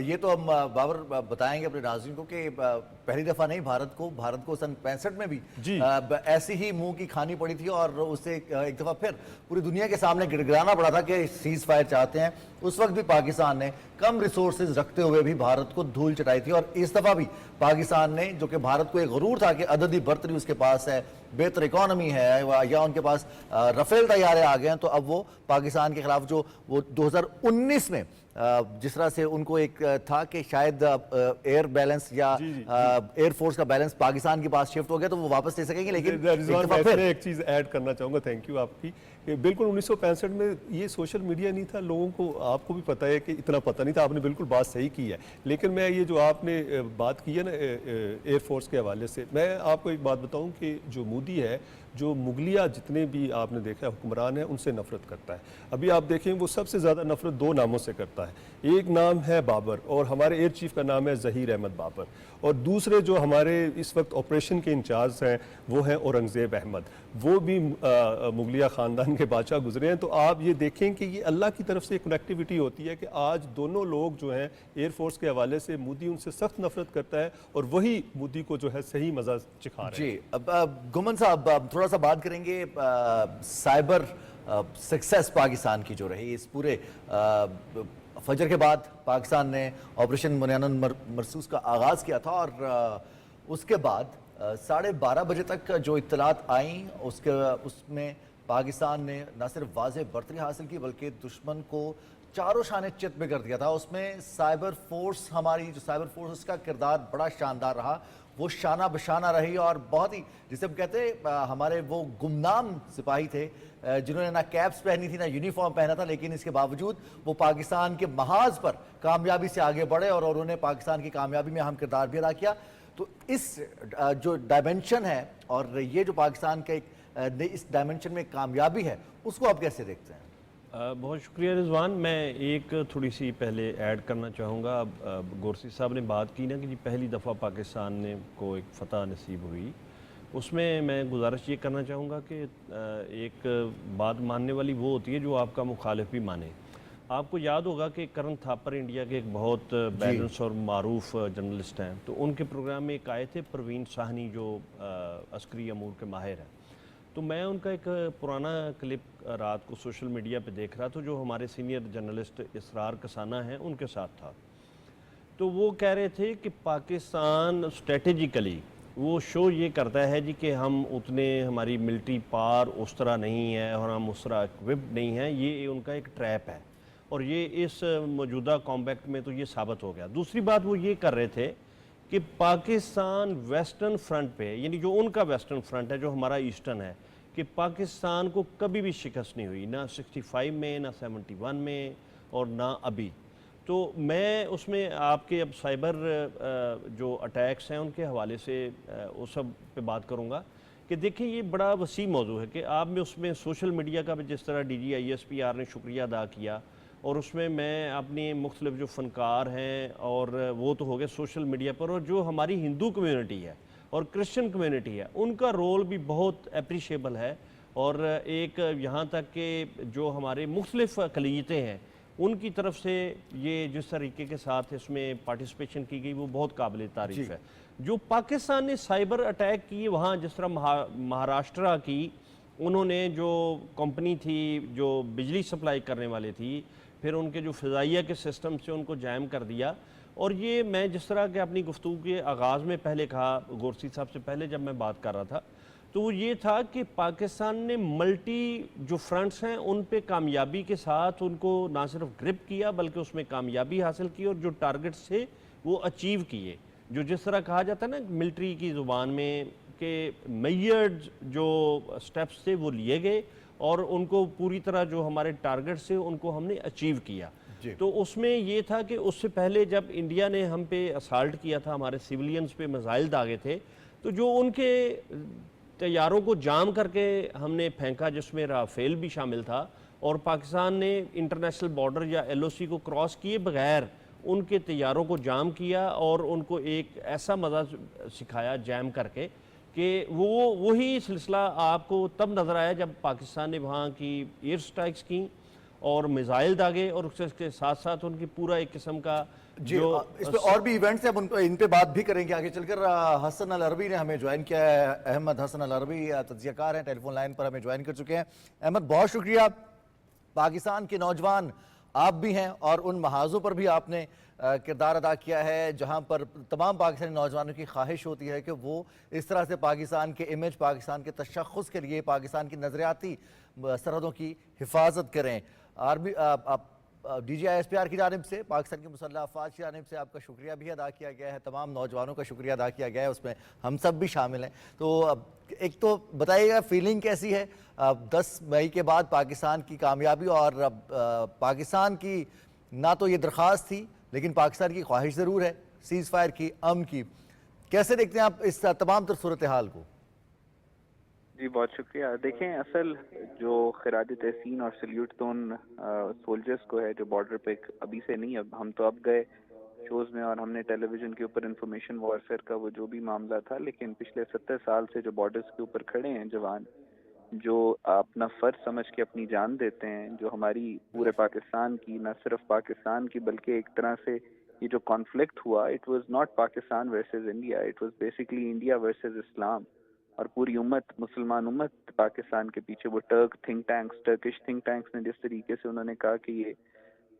ये तो हम बाबर बताएंगे अपने नाज़रीन को कि पहली दफ़ा नहीं, भारत को सन 65 में भी ऐसी ही मुंह की खानी पड़ी थी और उससे एक दफ़ा फिर पूरी दुनिया के सामने गिड़गिड़ाना पड़ा था कि सीज़ फायर चाहते हैं। उस वक्त भी पाकिस्तान ने कम रिसोर्सेज रखते हुए भी भारत को धूल चटाई थी। और इस दफ़ा भी पाकिस्तान ने, जो कि भारत को एक गरूर था कि अददी बर्तरी उसके पास है, बेहतर इकॉनमी है, या उनके पास रफेल तैयारे आ गए हैं, तो अब वो पाकिस्तान के खिलाफ जो वो 2019 में जिस तरह से उनको एक था कि शायद एयर बैलेंस या एयर फोर्स का बैलेंस पाकिस्तान के पास शिफ्ट हो गया तो वो वापस ले सकेंगे, लेकिन रिजवान भाई, मैं एक चीज़ ऐड करना चाहूँगा, थैंक यू आपकी। कि बिल्कुल 1965 में ये सोशल मीडिया नहीं था, लोगों को, आपको भी पता है कि इतना पता नहीं था, आपने बिल्कुल बात सही की है। लेकिन मैं ये जो आपने बात की है ना एयरफोर्स के हवाले से, मैं आपको एक बात बताऊं कि जो मोदी है, जो मुगलिया जितने भी आपने देखा हुक्मरान है, उनसे नफरत करता है। अभी आप देखें वो सबसे ज़्यादा नफरत दो नामों से करता है। एक नाम है बाबर और हमारे एयर चीफ का नाम है ज़हीर अहमद बाबर, और दूसरे जो हमारे इस वक्त ऑपरेशन के इंचार्ज हैं वो हैं औरंगज़ेब अहमद, वो भी मुगलिया ख़ानदान के बादशाह गुजरे हैं। तो आप ये देखें कि ये अल्लाह की तरफ से कनेक्टिविटी होती है कि आज दोनों लोग जो हैं एयरफोर्स के हवाले से, मोदी उनसे सख्त नफरत करता है और वही मोदी को जो है सही मज़ा चिखा रहे हैं। जी, अब गुमन साहब, अब थोड़ा सा बात करेंगे साइबर सक्सेस पाकिस्तान की जो रही इस पूरे फजर के बाद। पाकिस्तान ने ऑपरेशन मुनय्यन मरसूस का आगाज़ किया था और उसके बाद 12:30 बजे तक जो इत्तलात आई उसमें पाकिस्तान ने न सिर्फ वाज़ेह बढ़तरी हासिल की बल्कि दुश्मन को चारों शाने चित में कर दिया था। उसमें साइबर फोर्स, हमारी जो साइबर फोर्स, उसका किरदार बड़ा शानदार रहा। वो शाना बशाना रही और बहुत ही, जिसे हम कहते हैं, हमारे वो गुमनाम सिपाही थे जिन्होंने ना कैप्स पहनी थी ना यूनिफॉर्म पहना था, लेकिन इसके बावजूद वो पाकिस्तान के महाज पर कामयाबी से आगे बढ़े और उन्होंने पाकिस्तान की कामयाबी में अहम किरदार भी अदा किया। तो इस जो डायमेंशन है और ये जो पाकिस्तान का एक इस डायमेंशन में कामयाबी है, उसको आप कैसे देखते हैं? बहुत शुक्रिया रिजवान। मैं एक थोड़ी सी पहले ऐड करना चाहूँगा। अब गोरसी साहब ने बात की ना कि जी पहली दफ़ा पाकिस्तान ने को एक फ़तह नसीब हुई, उसमें मैं गुजारिश ये करना चाहूँगा कि एक बात मानने वाली वो होती है जो आपका मुखालिफ भी माने। आपको याद होगा कि करण थापर इंडिया के एक बहुत बैलेंस और मारूफ जर्नलिस्ट हैं, तो उनके प्रोग्राम में एक आए थे परवीन साहनी जो अस्करी अमूर के माहिर हैं। तो मैं उनका एक पुराना क्लिप रात को सोशल मीडिया पे देख रहा था, जो हमारे सीनियर जर्नलिस्ट इसरार कसाना हैं उनके साथ था। तो वो कह रहे थे कि पाकिस्तान स्ट्रेटेजिकली वो शो ये करता है जी कि हम उतने, हमारी मिलिट्री पावर उस तरह नहीं है और हम उस तरह इक्विप्ड नहीं हैं। ये उनका एक ट्रैप है और ये इस मौजूदा कॉम्बैक्ट में तो ये साबित हो गया। दूसरी बात वो ये कर रहे थे कि पाकिस्तान वेस्टर्न फ्रंट पे, यानी जो उनका वेस्टर्न फ्रंट है, जो हमारा ईस्टर्न है, कि पाकिस्तान को कभी भी शिकस्त नहीं हुई, ना 65 में, ना 71 में और ना अभी। तो मैं उसमें आपके अब साइबर जो अटैक्स हैं उनके हवाले से उस सब पे बात करूँगा कि देखिए ये बड़ा वसी मौजू है कि आप में उसमें सोशल मीडिया का भी जिस तरह DGISPR ने शुक्रिया अदा किया, और उसमें मैं अपने मुख्तलिफ जो फ़नकार हैं और वो तो हो गए सोशल मीडिया पर, और जो हमारी हिंदू कम्यूनिटी है और क्रिश्चियन कम्यूनिटी है उनका रोल भी बहुत अप्रिशिएबल है। और एक यहाँ तक कि जो हमारे मुख्तलिफ अक़लियतें हैं उनकी तरफ से ये जिस तरीके के साथ इसमें पार्टिसिपेशन की गई वो बहुत काबिल तारीफ़ है। जो पाकिस्तान ने साइबर अटैक किए वहाँ, जिस तरह महाराष्ट्र की उन्होंने जो कंपनी थी जो बिजली सप्लाई करने वाली थी, फिर उनके जो फ़िज़ाइया के सिस्टम से उनको जैम कर दिया। और ये मैं जिस तरह के अपनी गुफ्तगू के आगाज़ में पहले कहा गोरसी साहब से पहले जब मैं बात कर रहा था, तो वो ये था कि पाकिस्तान ने मल्टी जो फ्रंट्स हैं उन पे कामयाबी के साथ उनको ना सिर्फ ग्रिप किया बल्कि उसमें कामयाबी हासिल की और जो टारगेट्स थे वो अचीव किए। जो जिस तरह कहा जाता है ना मिलिट्री की ज़ुबान में कि मेजर्ड जो स्टेप्स थे वो लिए गए और उनको पूरी तरह जो हमारे टारगेट्स थे उनको हमने अचीव किया। तो उसमें ये था कि उससे पहले जब इंडिया ने हम पे असाल्ट किया था, हमारे सिविलियंस पे मिसाइल दागे थे, तो जो उनके तैयारों को जाम करके हमने फेंका, जिसमें राफेल भी शामिल था, और पाकिस्तान ने इंटरनेशनल बॉर्डर या LOC को क्रॉस किए बगैर उनके तैयारों को जाम किया और उनको एक ऐसा मज़ा सिखाया जैम करके कि वही सिलसिला आपको तब नज़र आया जब पाकिस्तान ने वहाँ की एयर स्ट्राइक्स की और मिसाइल दागे, और उसके साथ साथ उनकी पूरा एक किस्म का जो इस पे और भी इवेंट्स हैं, अब इन पे बात भी करेंगे आगे चलकर। हसन अल अरबी ने हमें ज्वाइन किया है। अहमद हसन अल अरबी तज्जियाकार हैं, टेलीफोन लाइन पर हमें ज्वाइन कर चुके हैं। अहमद, बहुत शुक्रिया। पाकिस्तान के नौजवान आप भी हैं और उन महाजों पर भी आपने किरदार अदा किया है जहां पर तमाम पाकिस्तानी नौजवानों की ख्वाहिश होती है कि वो इस तरह से पाकिस्तान के इमेज, पाकिस्तान के तशख़्ख़ुस के लिए, पाकिस्तान की नज़रियाती सरहदों की हिफाजत करें। DGISPR की जानिब से, पाकिस्तान की मुसल्लह अफवाज की जानिब से आपका शुक्रिया भी अदा किया गया है, तमाम नौजवानों का शुक्रिया अदा किया गया है, उसमें हम सब भी शामिल हैं। तो एक तो बताइएगा फीलिंग कैसी है 10 मई के बाद पाकिस्तान की कामयाबी और पाकिस्तान की ना तो ये दरख्वास्त थी लेकिन पाकिस्तान की ख्वाहिश ज़रूर है सीज़ फायर की, अमन की। कैसे देखते हैं आप इस तमाम तर सूरत हाल को? जी बहुत शुक्रिया। देखें, असल जो खिराज तहसीन और सल्यूट तो उन सोल्जर्स को है जो बॉर्डर पे अभी से नहीं, अब हम तो अब गए शोज में और हमने टेलीविजन के ऊपर इंफॉर्मेशन वॉरफेयर का वो जो भी मामला था, लेकिन पिछले 70 साल से जो बॉर्डर्स के ऊपर खड़े हैं जवान, जो अपना फर्ज समझ के अपनी जान देते हैं, जो हमारी पूरे पाकिस्तान की, न सिर्फ पाकिस्तान की बल्कि एक तरह से ये जो कॉन्फ्लिक्ट हुआ, it was not Pakistan versus India, it was basically India versus Islam. और पूरी उम्मत, मुसलमान उम्मत पाकिस्तान के पीछे, वो टर्किश थिंक टैंक्स ने जिस तरीके से उन्होंने कहा कि ये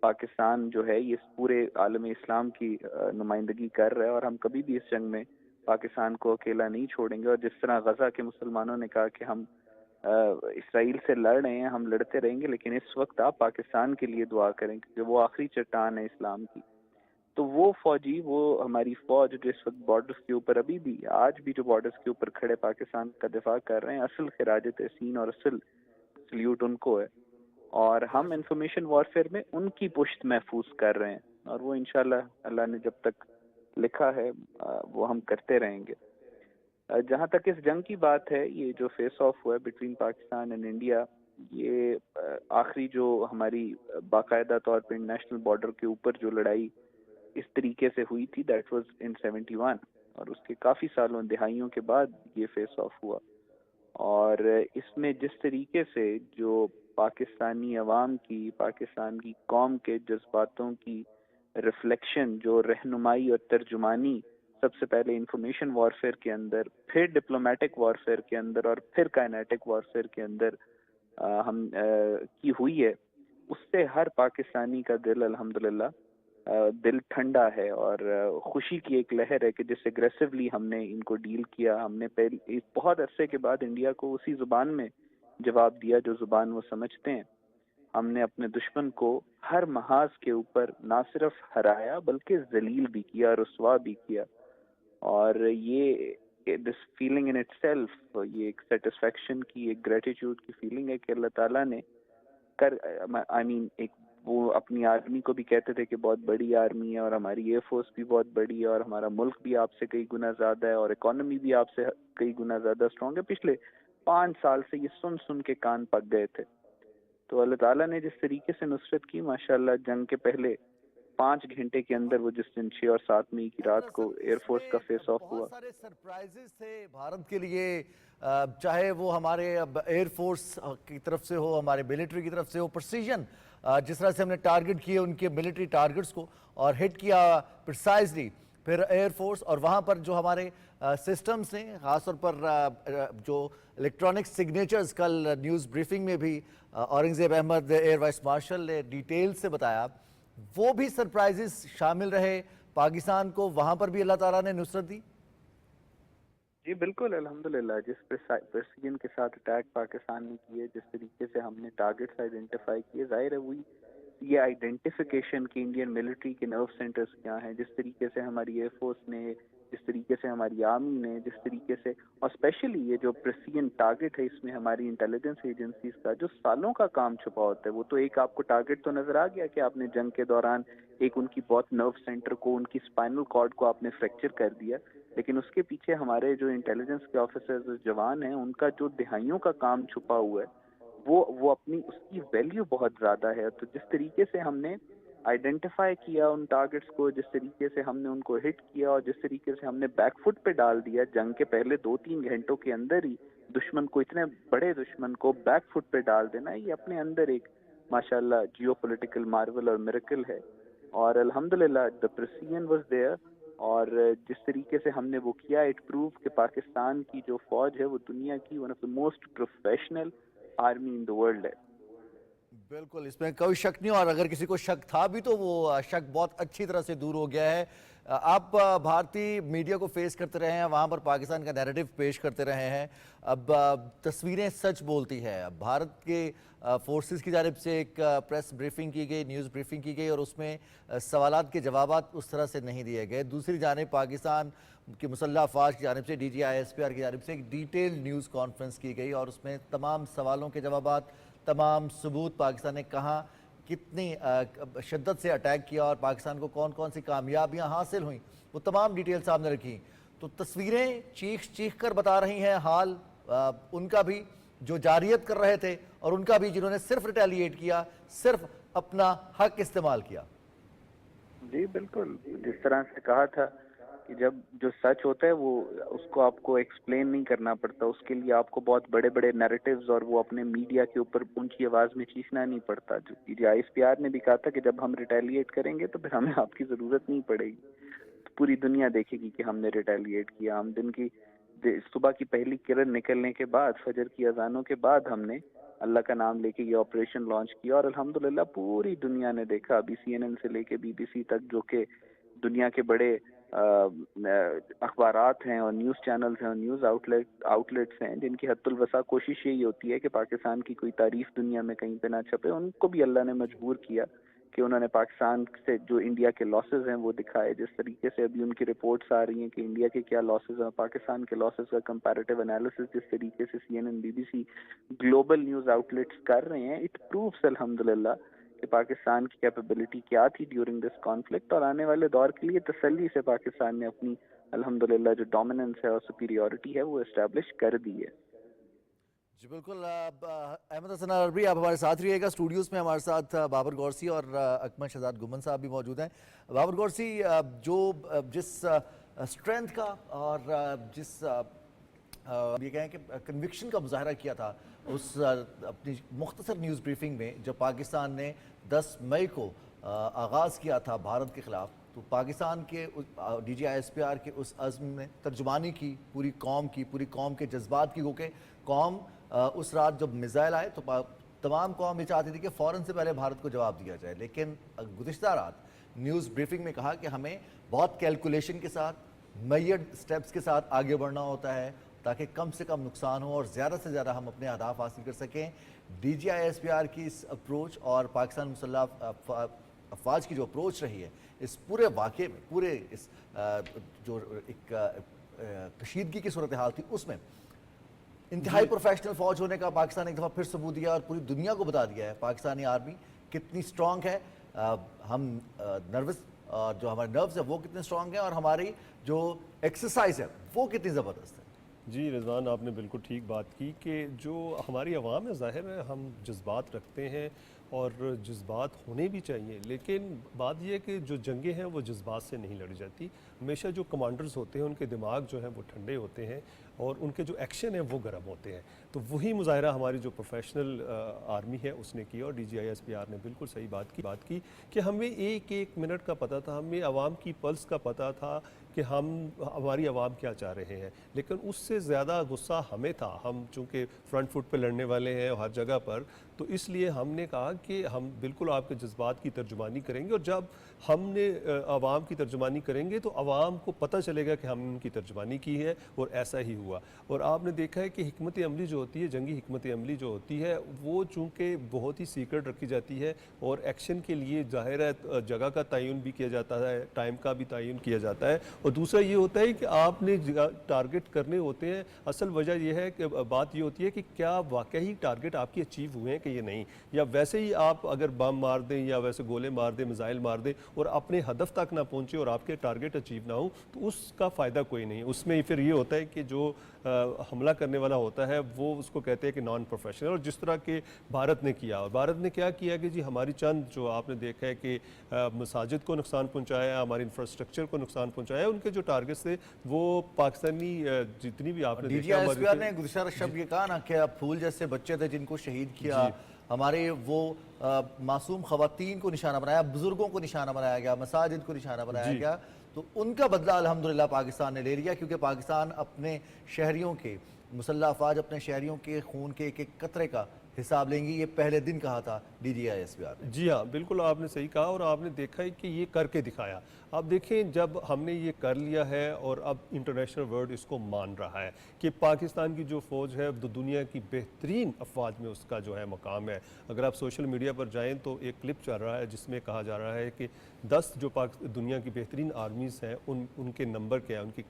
पाकिस्तान जो है ये पूरे आलम इस्लाम की नुमाइंदगी कर रहा है और हम कभी भी इस जंग में पाकिस्तान को अकेला नहीं छोड़ेंगे। और जिस तरह गजा के मुसलमानों ने कहा कि हम इसराइल से लड़ रहे हैं, हम लड़ते रहेंगे, लेकिन इस वक्त आप पाकिस्तान के लिए दुआ करें क्योंकि वो आखिरी चट्टान है इस्लाम की। तो वो फौजी, वो हमारी फौज जो इस वक्त बॉर्डर्स के ऊपर अभी भी, आज भी जो बॉर्डर्स के ऊपर खड़े पाकिस्तान का दिफा कर रहे हैं, असल खिराज तहसीन और असल सल्यूट उनको है। और हम इंफॉर्मेशन वॉरफेयर में उनकी पुश्त महफूज कर रहे हैं और वो इंशाल्लाह अल्लाह ने जब तक लिखा है वो हम करते रहेंगे। जहाँ तक इस जंग की बात है, ये जो फेस ऑफ हुआ है बिटवीन पाकिस्तान एंड इंडिया, ये आखिरी जो हमारी बाकायदा तौर पे इंटरनेशनल बॉर्डर के ऊपर जो लड़ाई इस तरीके से हुई थी, दैट वाज इन 71, और उसके काफी सालों, दिहाइयों के बाद ये फेस ऑफ हुआ। और इसमें जिस तरीके से जो पाकिस्तानी अवाम की, पाकिस्तान की कौम के जज्बातों की रिफ्लेक्शन, जो रहनुमाई और तर्जुमानी सबसे पहले इंफॉर्मेशन वॉरफेयर के अंदर, फिर डिप्लोमेटिक वॉरफेयर के अंदर और फिर काइनेटिक वॉरफेयर के अंदर की हुई है, उससे हर पाकिस्तानी का दिल अल्हम्दुलिल्लाह दिल ठंडा है और खुशी की एक लहर है कि जिस एग्रेसिवली हमने इनको डील किया। हमने पहले बहुत अरसे के बाद इंडिया को उसी जुबान में जवाब दिया जो जुबान वो समझते हैं। हमने अपने दुश्मन को हर महाज के ऊपर ना सिर्फ हराया बल्कि जलील भी किया, रुस्वा भी किया। और ये दिस फीलिंग इन इटसेल्फ, ये एक सेटिस्फेक्शन की, एक ग्रेटिट्यूड की फीलिंग है कि अल्लाह ताला ने कर, आई मीन, एक वो अपनी आर्मी को भी कहते थे कि बहुत बड़ी आर्मी है और हमारी एयरफोर्स भी बहुत बड़ी है और हमारा मुल्क भी आपसे कई गुना ज्यादा है और इकोनॉमी भी आपसे कई गुना ज्यादा स्ट्रांग है। पिछले 5 साल से ये सुन सुन के कान पक गए थे। तो अल्लाह ताला ने जिस तरीके से नुसरत की, माशाल्लाह, जंग के पहले 5 घंटे के अंदर, वो जिस दिन 6 और 7 मई की रात को एयरफोर्स का फेस ऑफ हुआ, बहुत सारे सरप्राइजेस थे भारत के लिए, चाहे वो हमारे एयरफोर्स की तरफ से हो, हमारे मिलिट्री की तरफ से हो, प्रिसीजन जिस तरह से हमने टारगेट किए उनके मिलिट्री टारगेट्स को और हिट किया प्रिसाइजली, फिर एयरफोर्स और वहाँ पर जो हमारे सिस्टम्स हैं, ख़ासतौर पर जो इलेक्ट्रॉनिक सिग्नेचर्स, कल न्यूज़ ब्रीफिंग में भी Aurangzeb Ahmad air vice marshal ने डिटेल से बताया, वो भी सरप्राइजेस शामिल रहे पाकिस्तान को, वहाँ पर भी अल्लाह ताला ने नुसरत दी। जी बिल्कुल, अल्हम्दुलिल्लाह। जिस प्रेसिजन के साथ अटैक पाकिस्तान ने किए, जिस तरीके से हमने टारगेट्स आइडेंटिफाई किए, जाहिर है वही ये आइडेंटिफिकेशन की इंडियन मिलिट्री के नर्व सेंटर्स क्या हैं, जिस तरीके से हमारी एयरफोर्स ने, जिस तरीके से हमारी आर्मी ने, जिस तरीके से, और स्पेशली ये जो प्रेसिजन टारगेट है, इसमें हमारी इंटेलिजेंस एजेंसीज का जो सालों का काम छुपा होता है। वो तो एक आपको टारगेट तो नजर आ गया कि आपने जंग के दौरान एक उनकी बहुत नर्व सेंटर को, उनकी स्पाइनल कॉर्ड को आपने फ्रैक्चर कर दिया, लेकिन उसके पीछे हमारे जो इंटेलिजेंस के ऑफिसर्स, जवान हैं, उनका जो दिहाइयों का काम छुपा हुआ है, वो अपनी, उसकी वैल्यू बहुत ज्यादा है। तो जिस तरीके से हमने आइडेंटिफाई किया उन टारगेट्स को, जिस तरीके से हमने उनको हिट किया और जिस तरीके से हमने बैकफुट पे डाल दिया जंग के पहले 2-3 घंटों के अंदर ही दुश्मन को, इतने बड़े दुश्मन को बैकफुट पे डाल देना, ये अपने अंदर एक माशाल्लाह जियोपॉलिटिकल मार्वल और मिरेकल है। और अल्हम्दुलिल्लाह द प्रेसिजन वाज देयर, और जिस तरीके से हमने वो किया, इट प्रूव कि पाकिस्तान की जो फौज है वो दुनिया की one of the most professional army in the world है। बिल्कुल, इसमें कोई शक नहीं, और अगर किसी को शक था भी तो वो शक बहुत अच्छी तरह से दूर हो गया है। आप भारतीय मीडिया को फेस करते रहे हैं, वहाँ पर पाकिस्तान का नैरेटिव पेश करते रहे हैं। अब तस्वीरें सच बोलती है। अब भारत के फोर्सेस की जानिब से एक प्रेस ब्रीफिंग की गई, न्यूज़ ब्रीफिंग की गई और उसमें सवालात के जवाबात उस तरह से नहीं दिए गए। दूसरी जानिब पाकिस्तान की मुसल्लह अफवाज की जानिब से DGI-SPR की जानिब से एक डिटेल न्यूज़ कॉन्फ्रेंस की गई और उसमें तमाम सवालों के जवाबात, तमाम सबूत, पाकिस्तान ने कहाँ कितनी शिद्दत से अटैक किया और पाकिस्तान को कौन कौन सी कामयाबियां हासिल हुई, वो तमाम डिटेल सामने रखी। तो तस्वीरें चीख चीख कर बता रही हैं हाल उनका भी जो जारियत कर रहे थे और उनका भी जिन्होंने सिर्फ रिटेलिएट किया, सिर्फ अपना हक इस्तेमाल किया। जी बिल्कुल, जिस तरह से कहा था कि जब जो सच होता है वो उसको आपको एक्सप्लेन नहीं करना पड़ता, उसके लिए आपको बहुत बड़े बड़े नैरेटिव्स और वो अपने मीडिया के ऊपर ऊंची आवाज में चीखना नहीं पड़ता। जो DGI-SPR ने भी कहा था कि जब हम रिटेलिएट करेंगे तो फिर हमें आपकी जरूरत नहीं पड़ेगी, तो पूरी दुनिया देखेगी कि हमने रिटेलिएट किया। हम दिन की सुबह की पहली किरण निकलने के बाद, फजर की अजानों के बाद हमने अल्लाह का नाम लेके ये ऑपरेशन लॉन्च किया और अल्हम्दुलिल्लाह पूरी दुनिया ने देखा। अभी CNN से लेके BBC तक, जो कि दुनिया के बड़े अखबारात हैं और न्यूज़ चैनल्स हैं और न्यूज़ आउटलेट्स हैं, जिनकी हद्दुल वसा कोशिश यही होती है कि पाकिस्तान की कोई तारीफ दुनिया में कहीं पे ना छपे, उनको भी अल्लाह ने मजबूर किया कि उन्होंने पाकिस्तान से जो इंडिया के लॉसेस हैं वो दिखाए। जिस तरीके से अभी उनकी रिपोर्ट्स आ रही हैं कि इंडिया के क्या लॉसेस हैं, पाकिस्तान के लॉसेस का कंपैरेटिव एनालिसिस जिस तरीके से CNN, BBC, global news outlets कर रहे हैं, इट प्रूव्स अल्हम्दुलिल्लाह कि पाकिस्तान की कैपेबिलिटी क्या थी ड्यूरिंग दिस कॉन्फ्लिक्ट, और आने वाले दौर के लिए तसल्ली से पाकिस्तान ने अपनी अल्हम्दुलिल्लाह जो डोमिनेंस है और सुपीरियॉरिटी है वो एस्टैब्लिश कर दी है। जी बिल्कुल। अहमद हसन अरबी, आप हमारे साथ रहिएगा। स्टूडियोज़ में हमारे साथ बाबर गौरसी और अकमल शहजाद गुमन साहब भी मौजूद हैं। बाबर गौरसी, जो जिस स्ट्रेंथ का और जिस ये कहें कि कन्विक्शन का मुजाहरा किया था उस अपनी मुख्तसर न्यूज़ ब्रीफिंग में, जब पाकिस्तान ने 10 मई को आगाज़ किया था भारत के ख़िलाफ़, तो पाकिस्तान के DGI-SPR के उस अज़्म ने तर्जुमानी की पूरी कौम के जज्बात की। गो के कौम उस रात जब मिसाइल आए तो तमाम कौम ये चाहती थी कि फ़ौरन से पहले भारत को जवाब दिया जाए, लेकिन गुज़िश्ता रात न्यूज़ ब्रीफिंग में कहा कि हमें बहुत कैलकुलेशन के साथ, मेजर्ड स्टेप्स के साथ आगे बढ़ना होता है ताकि कम से कम नुकसान हो और ज़्यादा से ज़्यादा हम अपने अहदाफ हासिल कर सकें। DGI-SPR की इस अप्रोच और पाकिस्तान मुसल्लह अफवाज की जो अप्रोच रही है इस पूरे वाक़े में, पूरे इस जो एक कशीदगी की सूरत हाल थी, उसमें इंतहाई प्रोफेशनल फ़ौज होने का पाकिस्तान ने एक दफ़ा फिर सबूत दिया और पूरी दुनिया को बता दिया है पाकिस्तानी आर्मी कितनी स्ट्रॉन्ग है। हम नर्वस और जो हमारे नर्व्स है वो कितने स्ट्रॉन्ग हैं और हमारी जो एक्सरसाइज है वो कितनी ज़बरदस्त है। जी रिजवान, आपने बिल्कुल ठीक बात की कि जो हमारी आवाम है, ज़ाहिर है हम जज्बात रखते हैं और जज्बात होने भी चाहिए, लेकिन बात यह है कि जो जंगें हैं वो जज्बात से नहीं लड़ी जाती। हमेशा जो कमांडर्स होते हैं उनके दिमाग जो हैं वो ठंडे होते हैं और उनके जो एक्शन है वो गर्म होते हैं। तो वही मुजाहरा हमारी जो प्रोफेशनल आर्मी है उसने किया और DGI-SPR ने बिल्कुल सही बात की कि हमें एक एक मिनट का पता था, हमें आवाम की पल्स का पता था कि हमारी आवाम क्या चाह रहे हैं, लेकिन उससे ज़्यादा गुस्सा हमें था। हम चूँकि फ्रंट फुट पे लड़ने वाले हैं हर जगह पर, तो इसलिए हमने कहा कि हम बिल्कुल आपके जज्बात की तर्जुमानी करेंगे और जब हमने आवाम की तर्जुमानी करेंगे तो आवाम को पता चलेगा कि हमने उनकी तर्जुमानी की है और ऐसा ही हुआ। और आपने देखा है कि हिकमत अमली जो होती है, जंगी हिकमत अमली जो होती है, वो चूँकि बहुत ही सीक्रेट रखी जाती है और एक्शन के लिए ज़ाहिर है जगह का तयन भी किया जाता है, टाइम का भी तयन किया जाता है। और दूसरा ये होता है कि आपने टारगेट करने होते हैं। असल वजह यह है कि बात ये होती है कि क्या वाकई टारगेट आपकी अचीव हुए हैं कि ये नहीं, या वैसे ही आप अगर बम मार दें या वैसे गोले मार दें, मिसाइल मार दें और अपने हदफ तक ना पहुँचे और आपके टारगेट अचीव ना हो, तो उसका फ़ायदा कोई नहीं। उसमें फिर ये होता है कि जो हमला करने वाला होता है वो उसको कहते हैं कि नॉन प्रोफेशनल। और जिस तरह के भारत ने किया, और भारत ने क्या किया कि जी हमारी चंद जो आपने देखा है कि मसाजिद को नुकसान पहुँचाया, हमारे इंफ्रास्ट्रक्चर को नुकसान पहुँचाया, उनके जो टारगेट्स थे वो पाकिस्तानी जितनी भी आपने DGI-SPR ने गुज़श्ता शब ये कहा ना कि फूल जैसे बच्चे थे जिनको शहीद किया, हमारे वो मासूम ख़वातीन को निशाना बनाया, बुजुर्गों को निशाना बनाया गया, मसाजिद को निशाना बनाया गया, तो उनका बदला अल्हम्दुलिल्लाह पाकिस्तान ने ले लिया, क्योंकि पाकिस्तान अपने शहरियों के मुसल्लह अफवाज अपने शहरियों के खून के एक एक कतरे का हिसाब लेंगी, ये पहले दिन कहा था DGI-SPR ने। जी हाँ, बिल्कुल आपने सही कहा और आपने देखा है कि ये करके दिखाया। अब देखें, जब हमने ये कर लिया है और अब इंटरनेशनल वर्ल्ड इसको मान रहा है कि पाकिस्तान की जो फ़ौज है दुनिया की बेहतरीन अफवाज में उसका जो है मकाम है। अगर आप सोशल मीडिया पर जाएं तो एक क्लिप चल रहा है जिसमें कहा जा रहा है कि 10 जो दुनिया की बेहतरीन आर्मीज़ हैं उनके नंबर क्या है, उनकी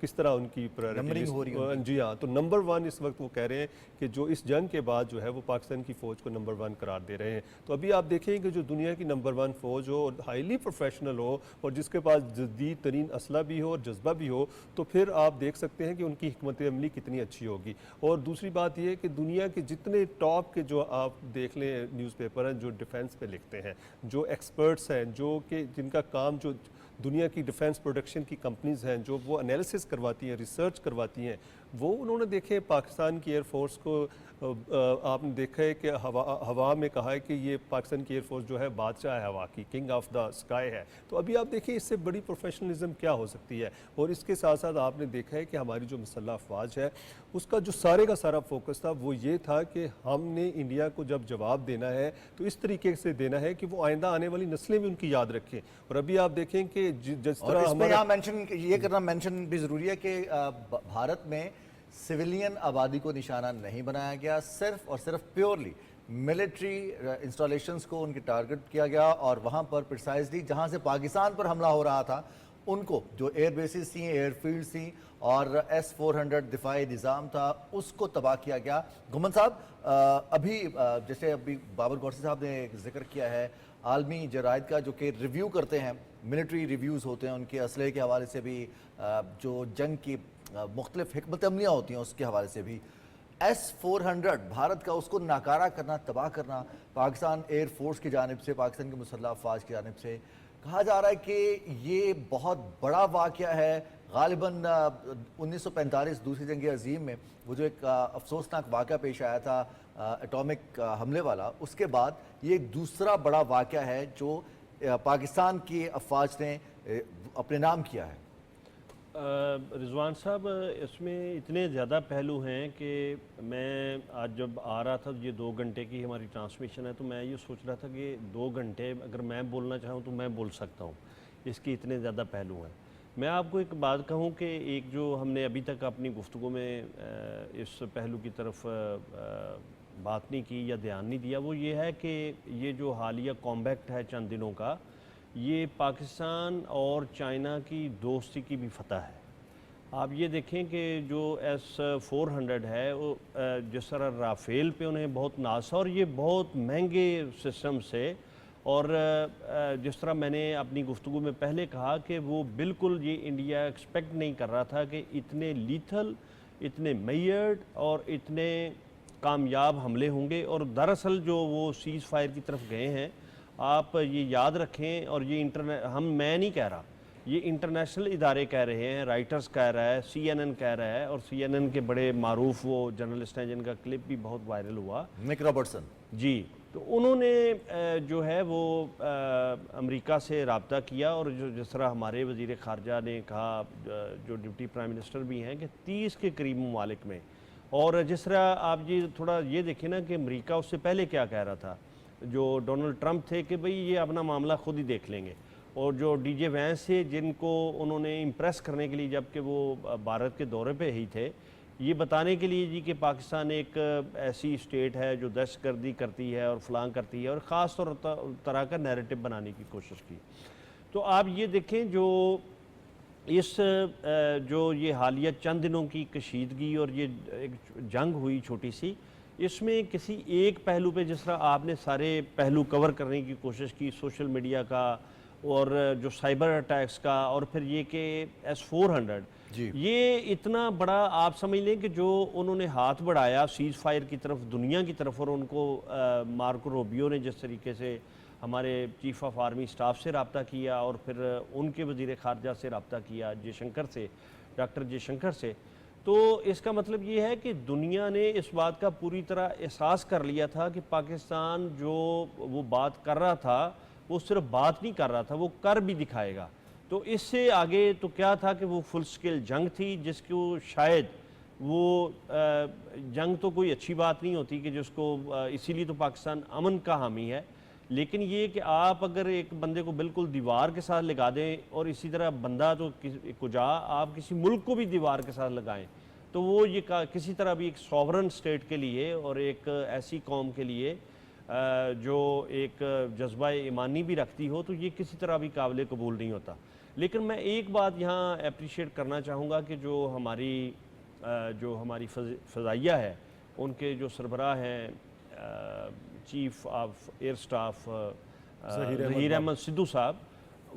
किस तरह उनकी नंबरिंग हो रही है। जी हाँ, तो नंबर 1 इस वक्त वो कह रहे हैं कि जो इस जंग के बाद जो है वो पाकिस्तान की फ़ौज को नंबर 1 करार दे रहे हैं। तो अभी आप देखें कि जो दुनिया की नंबर 1 फ़ौज हो और हाईली प्रोफेशनल हो और जिसके पास जदीद तरीन असला भी हो और जज्बा भी हो, तो फिर आप देख सकते हैं कि उनकी हिकमत अमली कितनी अच्छी होगी। और दूसरी बात यह कि दुनिया के जितने टॉप के जो आप देख लें न्यूज़पेपर हैं जो डिफेंस पे लिखते हैं, जो एक्सपर्ट्स हैं, जो कि जिनका काम जो दुनिया की डिफेंस प्रोडक्शन की कंपनीज़ हैं, जो वो एनालिसिस करवाती हैं, रिसर्च करवाती हैं, वो उन्होंने देखे पाकिस्तान की एयरफोर्स को आपने देखा है कि हवा में कहा है कि ये पाकिस्तान की एयरफोर्स जो है बादशाह है हवा की, किंग ऑफ द स्काई है। तो अभी आप देखिए इससे बड़ी प्रोफेशनलिज्म क्या हो सकती है। और इसके साथ साथ आपने देखा है कि हमारी जो मुसल्लह अफवाज है उसका जो सारे का सारा फोकस था वो ये था कि हमने इंडिया को जब जवाब देना है तो इस तरीके से देना है कि वो आइंदा आने वाली नस्लें भी उनकी याद रखें। और अभी आप देखें कि जिस और तरह इसमें हमारा यहाँ मेंशन भी जरूरी है कि भारत में सिविलियन आबादी को निशाना नहीं बनाया गया, सिर्फ और सिर्फ प्योरली मिलिट्री इंस्टॉलेशंस को उनके टारगेट किया गया और वहाँ पर प्रिसाइजली जहाँ से पाकिस्तान पर हमला हो रहा था उनको जो एयर बेसिस थी, एयरफील्ड थी और S-400 दिफाई निज़ाम था उसको तबाह किया गया। घुमन साहब, अभी जैसे अभी बाबर गौरसी साहब ने जिक्र किया है आलमी जराइद का जो कि रिव्यू करते हैं, मिलिट्री रिव्यूज़ होते हैं उनके असले के हवाले से भी, जो जंग की मुख्तलिफ हिकमत अमलियाँ होती हैं उसके हवाले से भी, S-400 भारत का उसको नाकारा करना, तबाह करना पाकिस्तान एयरफोर्स की जानिब से, पाकिस्तान की मुसल्लह अफवाज की जानिब से कहा जा रहा है कि ये बहुत बड़ा वाक़या है। गालिबन 1945 दूसरी जंग अज़ीम में वो जो एक अफसोसनाक वाक़या पेश आया था एटॉमिक हमले वाला, उसके बाद ये एक दूसरा बड़ा वाक़या है जो पाकिस्तान की अफवाज ने अपने नाम किया है। रिजवान साहब, इसमें इतने ज़्यादा पहलू हैं कि मैं आज जब आ रहा था, ये 2 घंटे की हमारी ट्रांसमिशन है, तो मैं ये सोच रहा था कि 2 घंटे अगर मैं बोलना चाहूँ तो मैं बोल सकता हूँ, इसके इतने ज़्यादा पहलू हैं। मैं आपको एक बात कहूँ कि एक जो हमने अभी तक अपनी गुफ्तगू में इस पहलू की तरफ बात नहीं की या ध्यान नहीं दिया, वो ये है कि ये जो हालिया कॉम्बैक्ट है चंद दिनों का, ये पाकिस्तान और चाइना की दोस्ती की भी फतह है। आप ये देखें कि जो S-400 है वो जिस तरह राफेल पे उन्हें बहुत नाज, और ये बहुत महंगे सिस्टम से, और जिस तरह मैंने अपनी गुफ्तगू में पहले कहा कि वो बिल्कुल ये इंडिया एक्सपेक्ट नहीं कर रहा था कि इतने लीथल, इतने मेयर्ड और इतने कामयाब हमले होंगे। और दरअसल जो वो सीज़ फायर की तरफ गए हैं, आप ये याद रखें, और ये मैं नहीं कह रहा, ये इंटरनेशनल इदारे कह रहे हैं, राइटर्स कह रहा है, CNN कह रहा है, और CNN के बड़े मारूफ वो जर्नलिस्ट हैं जिनका क्लिप भी बहुत वायरल हुआ, निक रॉबर्टसन जी, तो उन्होंने जो है वो अमेरिका से रब्ता किया, और जो जिस तरह हमारे वज़ीर ख़ारजा ने कहा, जो डिप्टी प्राइम मिनिस्टर भी हैं, कि 30 के करीब ममालिक में, और जिस तरह आप ये थोड़ा ये देखें ना कि अमेरिका उससे पहले क्या कह रहा था, जो डोनाल्ड ट्रंप थे, कि भाई ये अपना मामला खुद ही देख लेंगे, और जो DJ वैंस थे जिनको उन्होंने इम्प्रेस करने के लिए, जबकि वो भारत के दौरे पे ही थे, ये बताने के लिए जी कि पाकिस्तान एक ऐसी स्टेट है जो दहशतगर्दी करती है और फलां करती है, और ख़ास तौर तरह का नैरेटिव बनाने की कोशिश की। तो आप ये देखें जो इस जो ये हालिया चंद दिनों की कशीदगी और ये एक जंग हुई छोटी सी, इसमें किसी एक पहलू पे, जिस तरह आपने सारे पहलू कवर करने की कोशिश की, सोशल मीडिया का और जो साइबर अटैक्स का, और फिर ये कि S-400 ये इतना बड़ा आप समझ लें कि जो उन्होंने हाथ बढ़ाया सीज़ फायर की तरफ, दुनिया की तरफ, और उनको मार्को रूबियो ने जिस तरीके से हमारे चीफ ऑफ आर्मी स्टाफ से रब्ता किया, और फिर उनके वज़ीर ख़ारजा से रब्ता किया, जयशंकर से, डॉक्टर जयशंकर से, तो इसका मतलब ये है कि दुनिया ने इस बात का पूरी तरह एहसास कर लिया था कि पाकिस्तान जो वो बात कर रहा था वो सिर्फ बात नहीं कर रहा था, वो कर भी दिखाएगा। तो इससे आगे तो क्या था कि वो फुल स्केल जंग थी, जिसको शायद वो जंग तो कोई अच्छी बात नहीं होती कि जिसको इसीलिए तो पाकिस्तान अमन का हामी है, लेकिन ये कि आप अगर एक बंदे को बिल्कुल दीवार के साथ लगा दें और इसी तरह बंदा तो कुजा आप किसी मुल्क को भी दीवार के साथ लगाएं, तो वो ये किसी तरह भी एक सॉवरन स्टेट के लिए और एक ऐसी कौम के लिए जो एक जज्बा ईमानी भी रखती हो, तो ये किसी तरह भी काबिल कबूल नहीं होता। लेकिन मैं एक बात यहाँ अप्रिशिएट करना चाहूँगा कि जो हमारी फ़ज़ाइया है, उनके जो सरबराह हैं chief of air staff Zaheer Ahmad Sidhu साहब,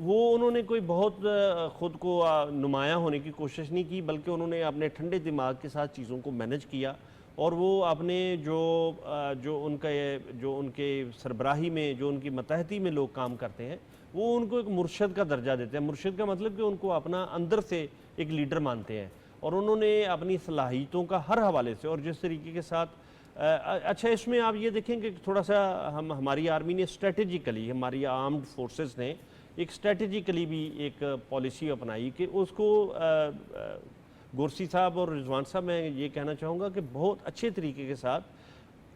वो उन्होंने कोई बहुत ख़ुद को नुमायाँ होने की कोशिश नहीं की, बल्कि उन्होंने अपने ठंडे दिमाग के साथ चीज़ों को मैनेज किया और वो अपने जो उनके सरबराही में, जो उनकी मतहती में लोग काम करते हैं, वो उनको एक मुर्शद का दर्जा देते हैं। मुर्शद का मतलब कि उनको अपना अंदर से एक लीडर मानते हैं और उन्होंने अपनी सलाहियतों का हर हवाले से और जिस तरीके के साथ अच्छा, इसमें आप ये देखेंगे कि थोड़ा सा हमारी आर्मी ने स्ट्रेटेजिकली, हमारी आर्म्ड फोर्सेस ने एक स्ट्रेटेजिकली भी एक पॉलिसी अपनाई कि उसको गुरसी साहब और रिजवान साहब, मैं ये कहना चाहूँगा कि बहुत अच्छे तरीके के साथ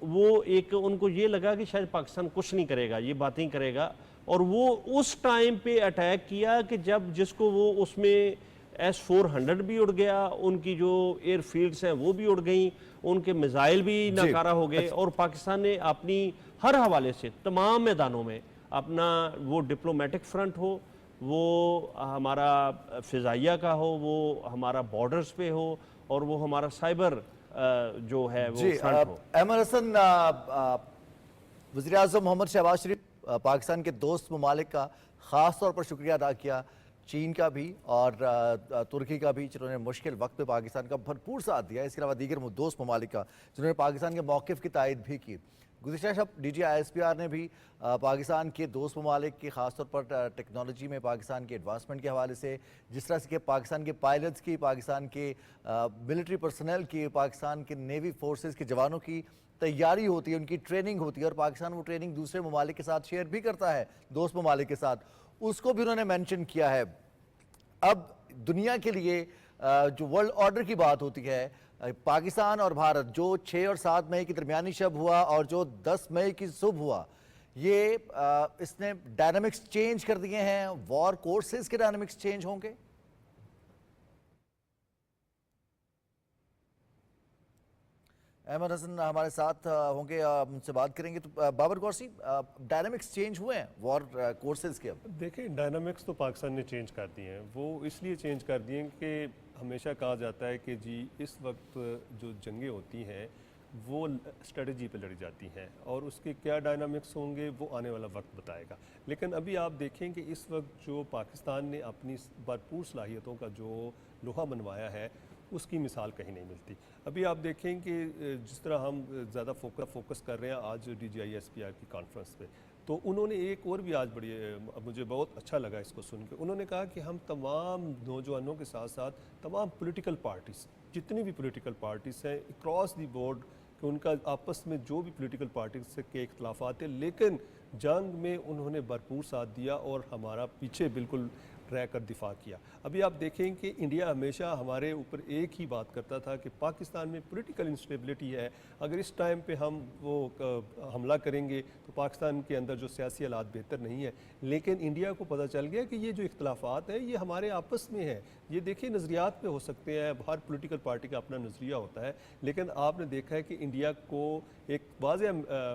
वो एक उनको ये लगा कि शायद पाकिस्तान कुछ नहीं करेगा, ये बातें करेगा, और वो उस टाइम पे अटैक किया कि जब जिसको वो उसमें S-400 भी उड़ गया, उनकी जो एयरफील्ड्स हैं वो भी उड़ गई, उनके मिसाइल भी नाकारा हो गए और पाकिस्तान ने अपनी हर हवाले से तमाम मैदानों में अपना वो डिप्लोमेटिक फ्रंट हो, वो हमारा फ़िज़ाइया का हो, वो हमारा बॉर्डर्स पे हो और वो हमारा साइबर जो है वो फ्रंट हो। अहमद हसन, वज़ीर-ए-आज़म मोहम्मद शहबाज शरीफ पाकिस्तान के दोस्त ममालिक का ख़ास तौर पर शुक्रिया अदा किया, चीन का भी और तुर्की का भी, जिन्होंने मुश्किल वक्त में पाकिस्तान का भरपूर साथ दिया। इसके अलावा दीगर दोस्त ममालिक का जिन्होंने पाकिस्तान के मौक़िफ़ की तायद भी की। गुज़िश्ता शब DGISPR ने भी पाकिस्तान के दोस्त ममालिक के ख़ास तौर पर टेक्नोलॉजी में पाकिस्तान के एडवांसमेंट के हवाले से, जिस तरह से कि पाकिस्तान के पायलट्स की, पाकिस्तान के मिलिट्री पर्सनल की, पाकिस्तान के नेवी फोर्सेस के जवानों की तैयारी होती है, उनकी ट्रेनिंग होती है और पाकिस्तान वो ट्रेनिंग दूसरे ममालिक के साथ शेयर भी करता है, दोस्त ममालिक के साथ, उसको भी उन्होंने मेंशन किया है। अब दुनिया के लिए जो वर्ल्ड ऑर्डर की बात होती है, पाकिस्तान और भारत, जो 6 और 7 मई की दरमियानी शब हुआ और जो 10 मई की सुबह हुआ, ये इसने डायनामिक्स चेंज कर दिए हैं। वॉर कोर्सेज के डायनामिक्स चेंज होंगे। अहमद हसन हमारे साथ होंगे, उनसे बात करेंगे। तो बाबर गौसी, डायनामिक्स चेंज हुए हैं वॉर कोर्सेज के? अब देखिए, डायनामिक्स तो पाकिस्तान ने चेंज कर दिए हैं। वो इसलिए चेंज कर दिए हैं कि हमेशा कहा जाता है कि जी इस वक्त जो जंगें होती हैं वो स्ट्रेटजी पे लड़ी जाती हैं और उसके क्या डायनामिक्स होंगे वो आने वाला वक्त बताएगा। लेकिन अभी आप देखें कि इस वक्त जो पाकिस्तान ने अपनी भरपूर सलाहियतों का जो लोहा बनवाया है, उसकी मिसाल कहीं नहीं मिलती। अभी आप देखें कि जिस तरह हम ज़्यादा फोकस कर रहे हैं आज DGISPR की कॉन्फ्रेंस पे, तो उन्होंने एक और भी आज मुझे बहुत अच्छा लगा इसको सुन के, उन्होंने कहा कि हम तमाम नौजवानों के साथ साथ तमाम पॉलिटिकल पार्टीज़, जितनी भी पॉलिटिकल पार्टीज़ हैं अक्रॉस दी बोर्ड, कि उनका आपस में जो भी पॉलिटिकल पार्टीज़ के इख्तलाफात हैं, लेकिन जंग में उन्होंने भरपूर साथ दिया और हमारा पीछे बिल्कुल रह कर दिफा किया। अभी आप देखें कि इंडिया हमेशा हमारे ऊपर एक ही बात करता था कि पाकिस्तान में पॉलिटिकल इंस्टेबिलिटी है, अगर इस टाइम पे हम वो हमला करेंगे तो पाकिस्तान के अंदर जो सियासी हालात बेहतर नहीं है। लेकिन इंडिया को पता चल गया कि ये जो इख्तलाफात हैं ये हमारे आपस में है। ये देखिए, नज़रियात पे हो सकते हैं, हर पॉलिटिकल पार्टी का अपना नज़रिया होता है, लेकिन आपने देखा है कि इंडिया को एक वाज़ेह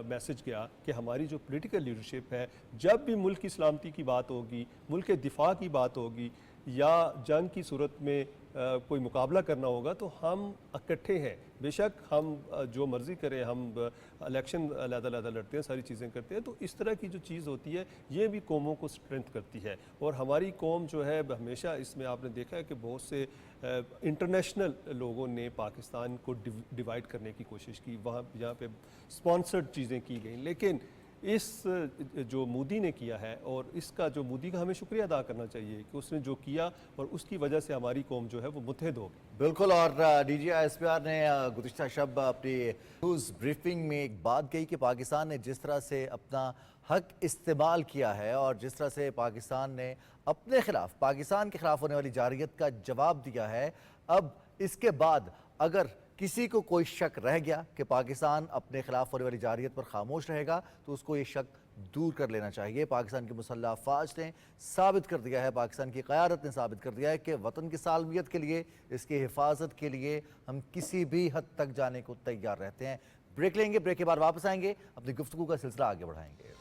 मैसेज गया कि हमारी जो पॉलिटिकल लीडरशिप है, जब भी मुल्क की सलामती की बात होगी, मुल्क के दिफा की बात होगी या जंग की सूरत में कोई मुकाबला करना होगा, तो हम इकट्ठे हैं। बेशक हम जो मर्ज़ी करें, हम इलेक्शन अलग-अलग लड़ते हैं, सारी चीज़ें करते हैं, तो इस तरह की जो चीज़ होती है ये भी कौमों को स्ट्रेंथ करती है। और हमारी कौम जो है हमेशा, इसमें आपने देखा है कि बहुत से इंटरनेशनल लोगों ने पाकिस्तान को डिवाइड करने की कोशिश की, वहाँ यहाँ पे स्पॉन्सर्ड चीज़ें की गई, लेकिन इस जो मोदी ने किया है और इसका जो मोदी का हमें शुक्रिया अदा करना चाहिए कि उसने जो किया और उसकी वजह से हमारी कौम जो है वो मुत्तहिद हो गई। बिल्कुल। और DGISPR ने गुज़िश्ता शब अपनी न्यूज़ ब्रीफिंग में एक बात कही कि पाकिस्तान ने जिस तरह से अपना हक इस्तेमाल किया है और जिस तरह से पाकिस्तान ने अपने खिलाफ, पाकिस्तान के खिलाफ होने वाली जारहियत का जवाब दिया है, अब इसके बाद अगर किसी को कोई शक रह गया कि पाकिस्तान अपने खिलाफ होने वाली जारियत पर खामोश रहेगा तो उसको ये शक दूर कर लेना चाहिए। पाकिस्तान की मुसल्लह अफवाज ने साबित कर दिया है, पाकिस्तान की क़यादत ने साबित कर दिया है कि वतन की सालमियत के लिए, इसकी हिफाजत के लिए हम किसी भी हद तक जाने को तैयार रहते हैं। ब्रेक लेंगे, ब्रेक के बाद वापस आएंगे, अपनी गुफ्तगू का सिलसिला आगे बढ़ाएंगे।